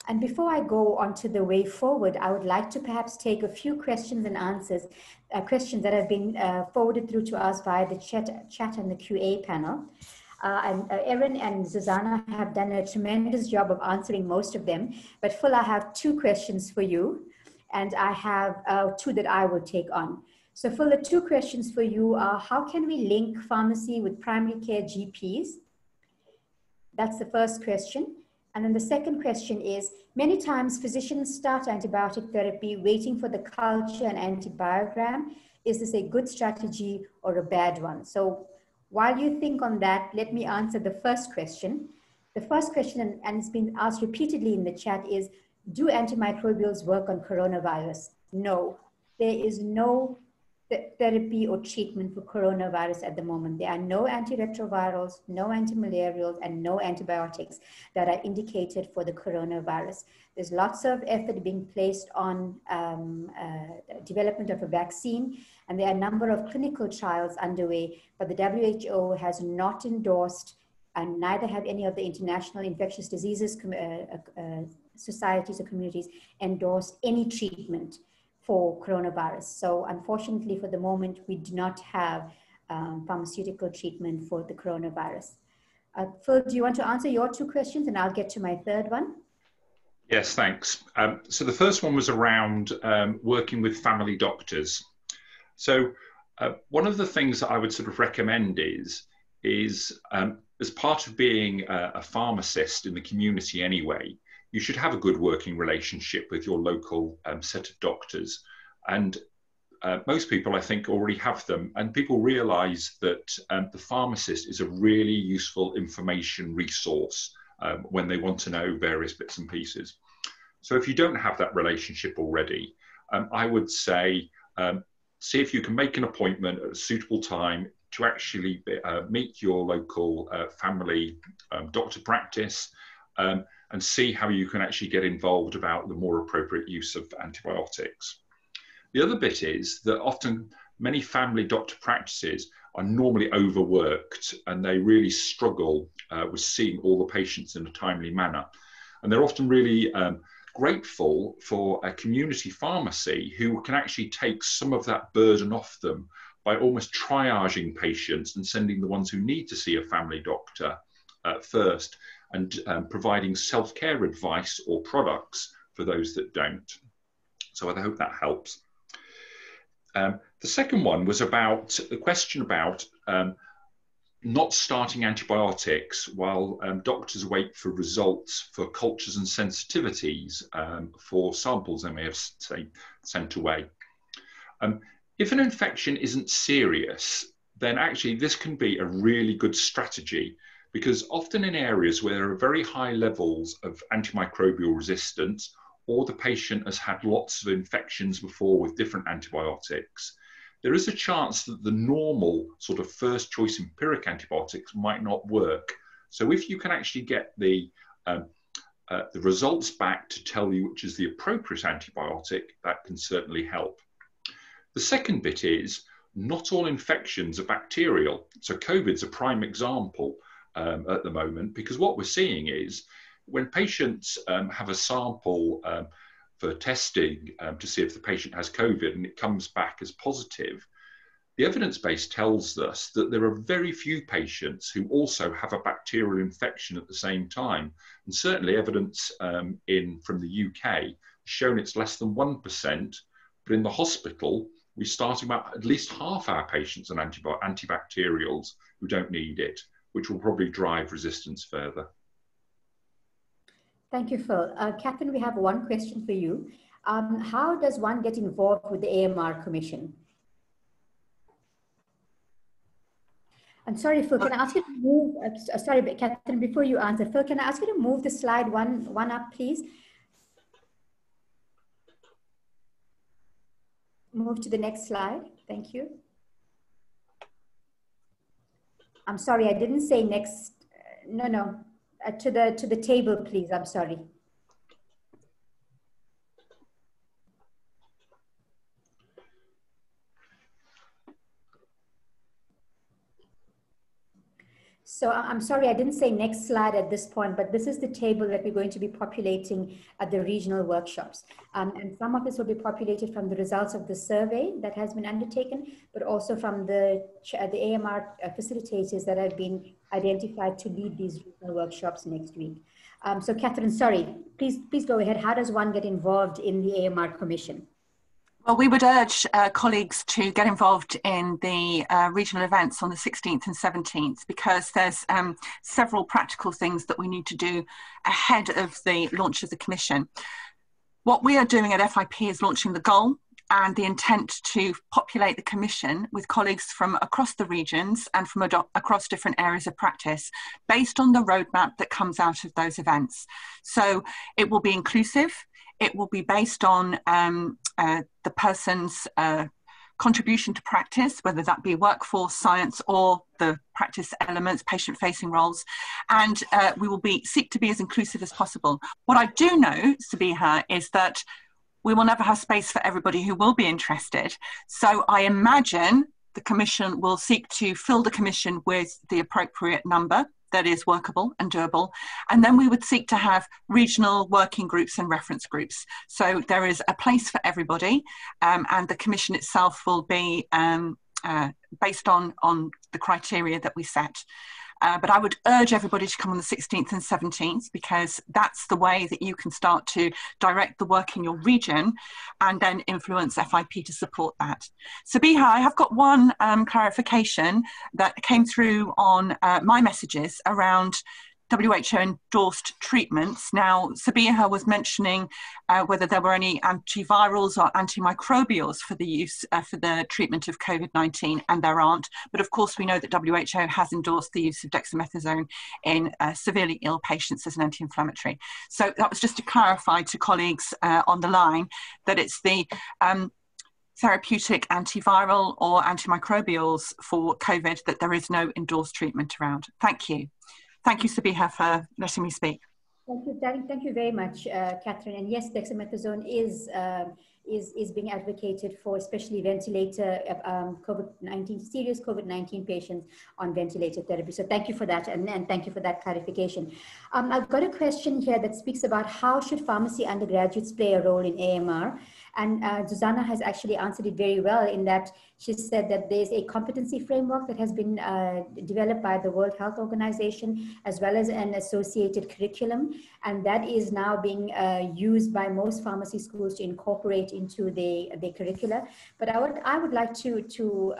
And before I go on to the way forward, I would like to perhaps take a few questions and answers, questions that have been forwarded through to us via the chat and the QA panel. And Erin and Susanna have done a tremendous job of answering most of them. But Phil, I have 2 questions for you, and I have 2 that I will take on. So Phil, the 2 questions for you are: how can we link pharmacy with primary care GPs? That's the first question. And then the second question is, many times physicians start antibiotic therapy waiting for the culture and antibiogram. Is this a good strategy or a bad one? So while you think on that, let me answer the first question. The first question, and it's been asked repeatedly in the chat, is: do antimicrobials work on coronavirus? No, there therapy or treatment for coronavirus at the moment. There are no antiretrovirals, no antimalarials, and no antibiotics that are indicated for the coronavirus. There's lots of effort being placed on development of a vaccine, and there are a number of clinical trials underway, but the WHO has not endorsed, and neither have any of the international infectious diseases societies or communities endorsed any treatment for coronavirus. So unfortunately, for the moment, we do not have pharmaceutical treatment for the coronavirus. Phil, do you want to answer your two questions, and I'll get to my third one? Yes, thanks. So the first one was around working with family doctors. So one of the things that I would sort of recommend is as part of being a pharmacist in the community anyway, you should have a good working relationship with your local set of doctors. And most people, I think, already have them. And people realize that the pharmacist is a really useful information resource when they want to know various bits and pieces. So if you don't have that relationship already, I would say, see if you can make an appointment at a suitable time to actually meet your local family doctor practice, and see how you can actually get involved about the more appropriate use of antibiotics. The other bit is that often many family doctor practices are normally overworked, and they really struggle with seeing all the patients in a timely manner. And they're often really grateful for a community pharmacy who can actually take some of that burden off them by almost triaging patients and sending the ones who need to see a family doctor first, and providing self-care advice or products for those that don't. So I hope that helps. The second one was about the question about not starting antibiotics while doctors wait for results for cultures and sensitivities for samples they may have sent away. If an infection isn't serious, then actually this can be a really good strategy, because often in areas where there are very high levels of antimicrobial resistance, or the patient has had lots of infections before with different antibiotics, there is a chance that the normal sort of first choice empiric antibiotics might not work. So if you can actually get the results back to tell you which is the appropriate antibiotic, that can certainly help. The second bit is not all infections are bacterial. So COVID's a prime example at the moment, because what we're seeing is when patients have a sample for testing to see if the patient has COVID and it comes back as positive, the evidence base tells us that there are very few patients who also have a bacterial infection at the same time. And certainly evidence from the UK has shown it's less than 1%, but in the hospital, we're starting about at least half our patients on antibacterials who don't need it, which will probably drive resistance further. Thank you, Phil. Catherine, we have one question for you. How does one get involved with the AMR Commission? I'm sorry, Phil, can I ask you to move, sorry, but Catherine, before you answer, Phil, can I ask you to move the slide one up, please? Move to the next slide. Thank you. I'm sorry, I didn't say next. No. To the table, please. I'm sorry. So I'm sorry, I didn't say next slide at this point, but this is the table that we're going to be populating at the regional workshops. And some of this will be populated from the results of the survey that has been undertaken, but also from the AMR facilitators that have been identified to lead these regional workshops next week. So Catherine, sorry, please go ahead. How does one get involved in the AMR Commission? Well, we would urge colleagues to get involved in the regional events on the 16th and 17th, because there's several practical things that we need to do ahead of the launch of the Commission. What we are doing at FIP is launching the goal and the intent to populate the Commission with colleagues from across the regions and from across different areas of practice based on the roadmap that comes out of those events. So it will be inclusive. It will be based on the person's contribution to practice, whether that be workforce, science, or the practice elements, patient-facing roles, and we will seek to be as inclusive as possible. What I do know, Sabiha, is that we will never have space for everybody who will be interested. So I imagine the Commission will seek to fill the Commission with the appropriate number that is workable and doable. And then we would seek to have regional working groups and reference groups. So there is a place for everybody, and the Commission itself will be based on the criteria that we set. But I would urge everybody to come on the 16th and 17th, because that's the way that you can start to direct the work in your region and then influence FIP to support that. Sabiha, I have got one clarification that came through on my messages around WHO endorsed treatments. Now, Sabiha was mentioning whether there were any antivirals or antimicrobials for the use for the treatment of COVID-19, and there aren't. But of course, we know that WHO has endorsed the use of dexamethasone in severely ill patients as an anti-inflammatory. So that was just to clarify to colleagues on the line that it's the therapeutic antiviral or antimicrobials for COVID that there is no endorsed treatment around. Thank you. Thank you, Sabiha, for letting me speak. Thank you very much, Catherine. And yes, dexamethasone is being advocated for, especially ventilator COVID-19, serious COVID-19 patients on ventilator therapy. So thank you for that, and thank you for that clarification. I've got a question here that speaks about how should pharmacy undergraduates play a role in AMR? And Susanna has actually answered it very well, in that she said that there's a competency framework that has been developed by the World Health Organization, as well as an associated curriculum. And that is now being used by most pharmacy schools to incorporate into the curricula. But I would like to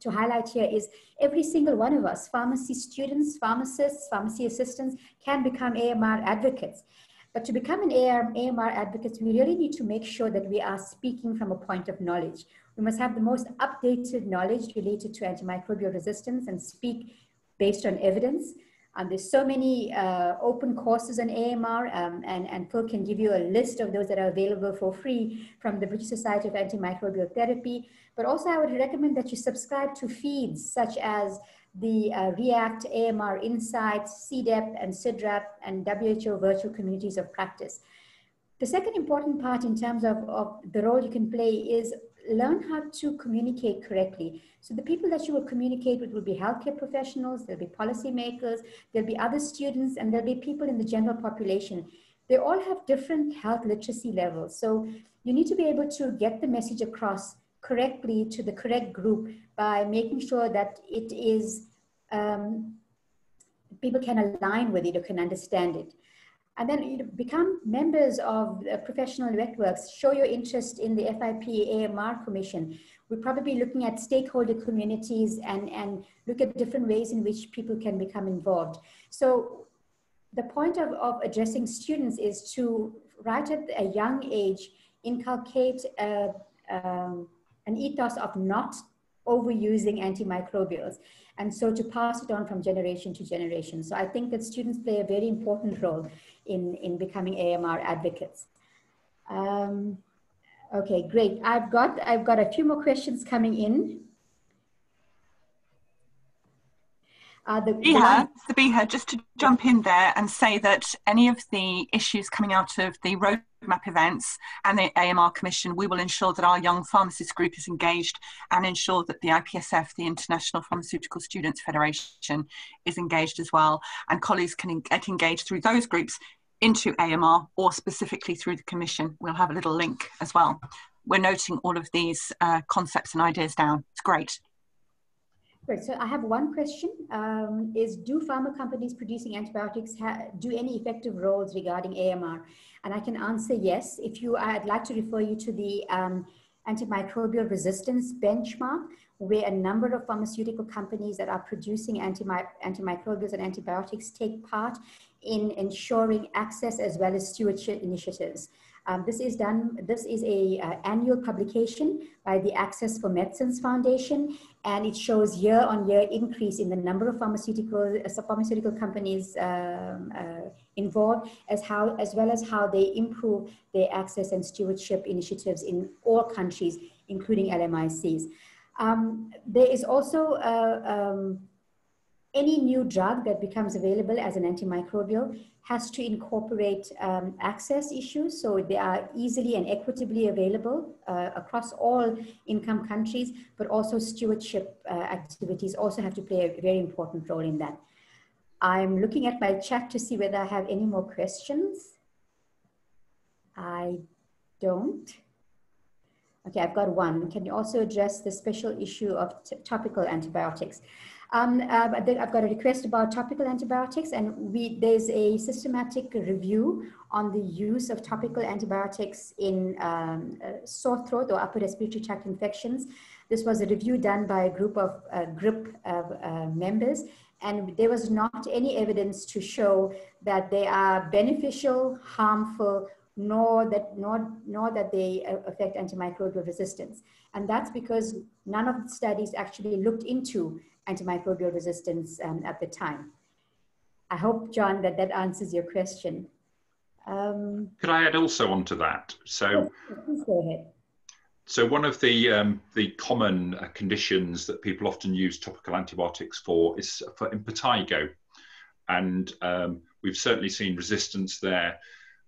highlight here is every single one of us, pharmacy students, pharmacists, pharmacy assistants, can become AMR advocates. But to become an AMR advocate, we really need to make sure that we are speaking from a point of knowledge. We must have the most updated knowledge related to antimicrobial resistance and speak based on evidence. There's so many open courses on AMR, and Phil can give you a list of those that are available for free from the British Society of Antimicrobial Therapy. But also I would recommend that you subscribe to feeds such as the REACT, AMR Insights, CDEP and CIDRAP, and WHO Virtual Communities of Practice. The second important part in terms of the role you can play is learn how to communicate correctly. So the people that you will communicate with will be healthcare professionals, there'll be policymakers, there'll be other students, and there'll be people in the general population. They all have different health literacy levels. So you need to be able to get the message across correctly to the correct group by making sure that it is, people can align with it or can understand it. And then become members of professional networks, show your interest in the FIP AMR Commission. We're probably looking at stakeholder communities and look at different ways in which people can become involved. So the point of addressing students is to, right at a young age, inculcate an ethos of not overusing antimicrobials, and so to pass it on from generation to generation. So I think that students play a very important role in becoming AMR advocates. Okay, great. I've got a few more questions coming in. Sabiha, just to jump in there and say that any of the issues coming out of the roadmap events and the AMR Commission, we will ensure that our young pharmacist group is engaged and ensure that the IPSF, the International Pharmaceutical Students Federation, is engaged as well. And colleagues can get engaged through those groups into AMR or specifically through the Commission. We'll have a little link as well. We're noting all of these concepts and ideas down. It's great. Great. So I have one question, is do pharma companies producing antibiotics do any effective roles regarding AMR? And I can answer yes. I'd like to refer you to the antimicrobial resistance benchmark, where a number of pharmaceutical companies that are producing antimicrobials and antibiotics take part in ensuring access as well as stewardship initiatives. This is an annual publication by the Access for Medicines Foundation, and it shows year-on-year increase in the number of pharmaceutical companies involved, as well as how they improve their access and stewardship initiatives in all countries, including LMICs. There is also any new drug that becomes available as an antimicrobial has to incorporate access issues, so they are easily and equitably available across all income countries, but also stewardship activities also have to play a very important role in that. I'm looking at my chat to see whether I have any more questions. I don't. Okay, I've got one. Can you also address the special issue of topical antibiotics? I've got a request about topical antibiotics, and there's a systematic review on the use of topical antibiotics in sore throat or upper respiratory tract infections. This was a review done by a group of members, and there was not any evidence to show that they are beneficial, harmful, nor that they affect antimicrobial resistance. And that's because none of the studies actually looked into antimicrobial resistance at the time. I hope, John, that answers your question. Could I add also onto that? So, please go ahead. So one of the common conditions that people often use topical antibiotics for is for impetigo. And we've certainly seen resistance there.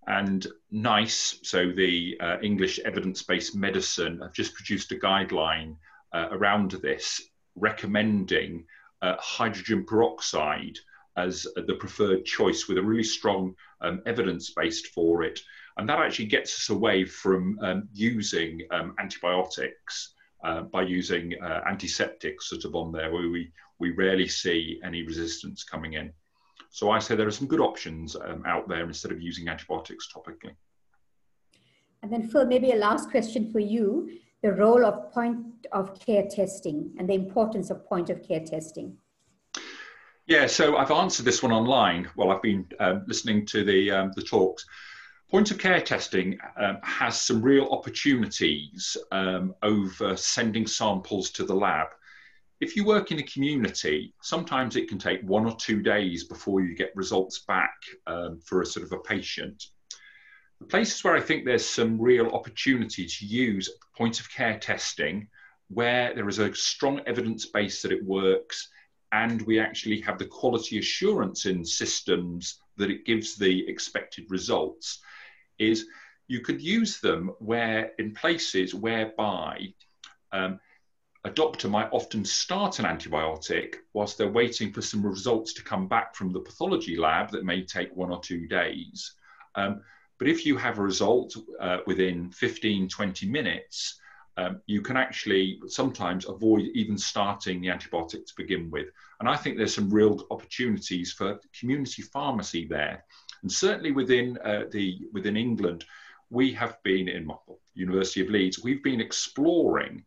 And NICE, so the English Evidence-Based Medicine, have just produced a guideline around this, recommending hydrogen peroxide as the preferred choice with a really strong evidence base for it. And that actually gets us away from using antibiotics by using antiseptics sort of on there, where we rarely see any resistance coming in. So I say there are some good options out there instead of using antibiotics topically. And then Phil, maybe a last question for you, the role of point of care testing and the importance of point of care testing. Yeah, so I've answered this one online while I've been listening to the talks. Point of care testing has some real opportunities over sending samples to the lab. If you work in a community, sometimes it can take 1 or 2 days before you get results back for a sort of a patient. The places where I think there's some real opportunity to use point of care testing, where there is a strong evidence base that it works, and we actually have the quality assurance in systems that it gives the expected results, is you could use them where in places whereby a doctor might often start an antibiotic whilst they're waiting for some results to come back from the pathology lab that may take 1 or 2 days. But if you have a result within 15, 20 minutes, you can actually sometimes avoid even starting the antibiotic to begin with. And I think there's some real opportunities for community pharmacy there. And certainly within England, we have been in University of Leeds, we've been exploring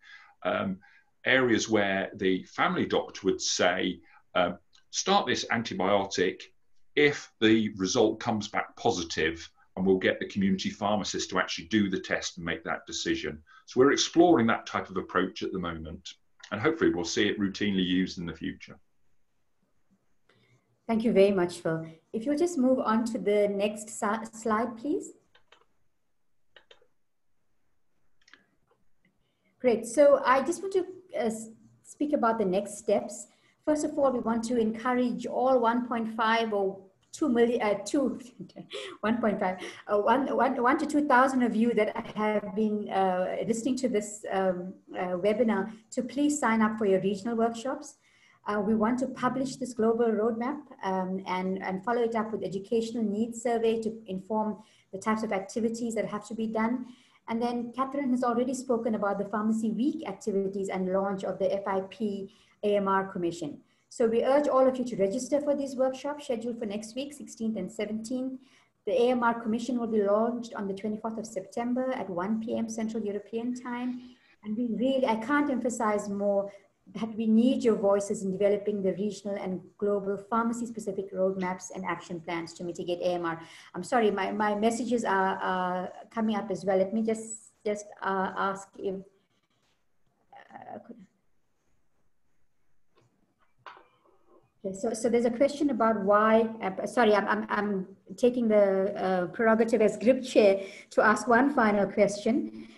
areas where the family doctor would say, start this antibiotic if the result comes back positive, and we'll get the community pharmacist to actually do the test and make that decision. So we're exploring that type of approach at the moment, and hopefully we'll see it routinely used in the future. Thank you very much, Phil. If you'll just move on to the next slide, please. Great. So I just want to speak about the next steps. First of all, we want to encourage all 1.5 or 2 million, 1 to 2,000 of you that have been listening to this webinar to please sign up for your regional workshops. We want to publish this global roadmap and follow it up with educational needs survey to inform the types of activities that have to be done. And then Catherine has already spoken about the Pharmacy Week activities and launch of the FIP AMR Commission. So we urge all of you to register for these workshops scheduled for next week, 16th and 17th. The AMR Commission will be launched on the 24th of September at 1 p.m. Central European Time. And we really, I can't emphasize more that we need your voices in developing the regional and global pharmacy-specific roadmaps and action plans to mitigate AMR. I'm sorry, my messages are coming up as well. Let me just ask if... Okay, so there's a question about why, sorry, I'm taking the prerogative as group chair to ask one final question.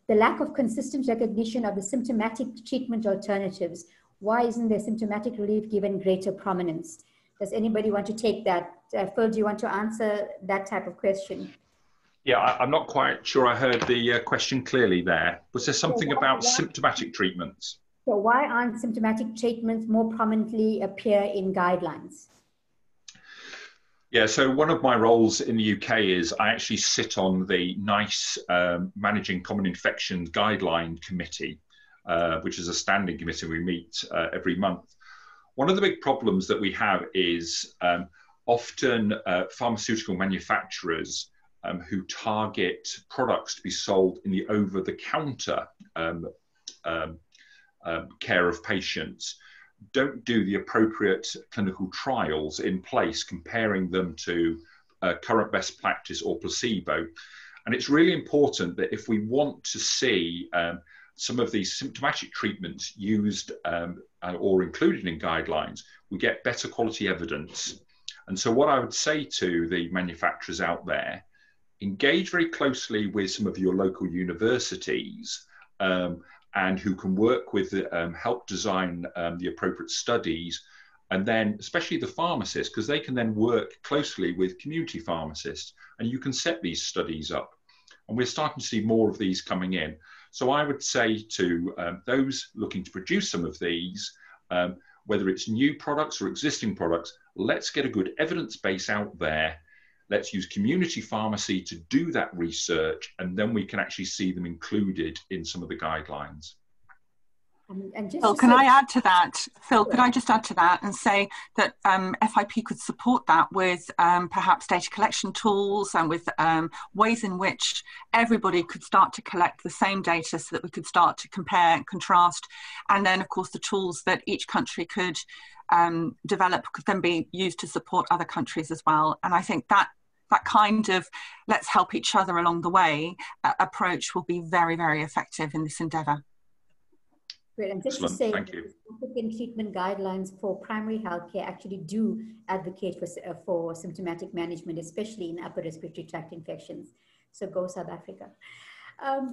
The lack of consistent recognition of the symptomatic treatment alternatives. Why isn't there symptomatic relief given greater prominence? Does anybody want to take that? Phil, do you want to answer that type of question? Yeah, I'm not quite sure I heard the question clearly there. Was there something about symptomatic treatments? So why aren't symptomatic treatments more prominently appear in guidelines? Yeah, so one of my roles in the UK is I actually sit on the NICE Managing Common Infections Guideline Committee, which is a standing committee we meet every month. One of the big problems that we have is often pharmaceutical manufacturers who target products to be sold in the over-the-counter care of patients don't do the appropriate clinical trials in place, comparing them to current best practice or placebo. And it's really important that if we want to see some of these symptomatic treatments used or included in guidelines, we get better quality evidence. And so what I would say to the manufacturers out there, engage very closely with some of your local universities and who can work with, help design the appropriate studies, and then especially the pharmacists, because they can then work closely with community pharmacists, and you can set these studies up. And we're starting to see more of these coming in. So I would say to those looking to produce some of these, whether it's new products or existing products, let's get a good evidence base out there. Let's use community pharmacy to do that research, and then we can actually see them included in some of the guidelines. And just Phil, can I add to that? Phil, could I just add to that and say that FIP could support that with perhaps data collection tools and with ways in which everybody could start to collect the same data so that we could start to compare and contrast. And then, of course, the tools that each country could develop could then be used to support other countries as well. And I think that kind of let's help each other along the way approach will be very, very effective in this endeavour. Great. And just Excellent. to say, Thank you. African treatment guidelines for primary healthcare actually do advocate for symptomatic management, especially in upper respiratory tract infections. So go South Africa.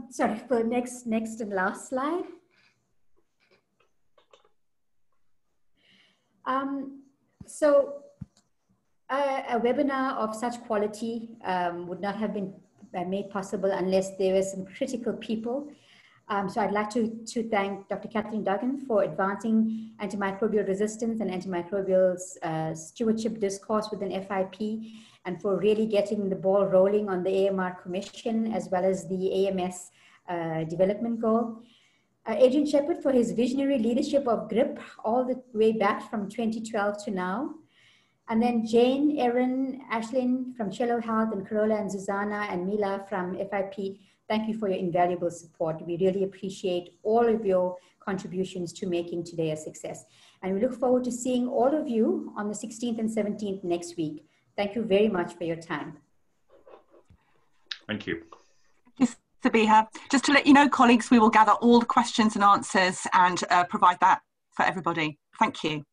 Sorry, for next and last slide. So a webinar of such quality would not have been made possible unless there were some critical people. So I'd like to thank Dr. Kathleen Duggan for advancing antimicrobial resistance and antimicrobial stewardship discourse within FIP, and for really getting the ball rolling on the AMR Commission as well as the AMS development goal. Adrian Shepherd for his visionary leadership of GRIP all the way back from 2012 to now. And then Jane, Erin, Ashlyn from Cello Health, and Carola and Susanna and Mila from FIP. Thank you for your invaluable support. We really appreciate all of your contributions to making today a success. And we look forward to seeing all of you on the 16th and 17th next week. Thank you very much for your time. Thank you. Thank you, Sabiha. Just to let you know, colleagues, we will gather all the questions and answers and provide that for everybody. Thank you.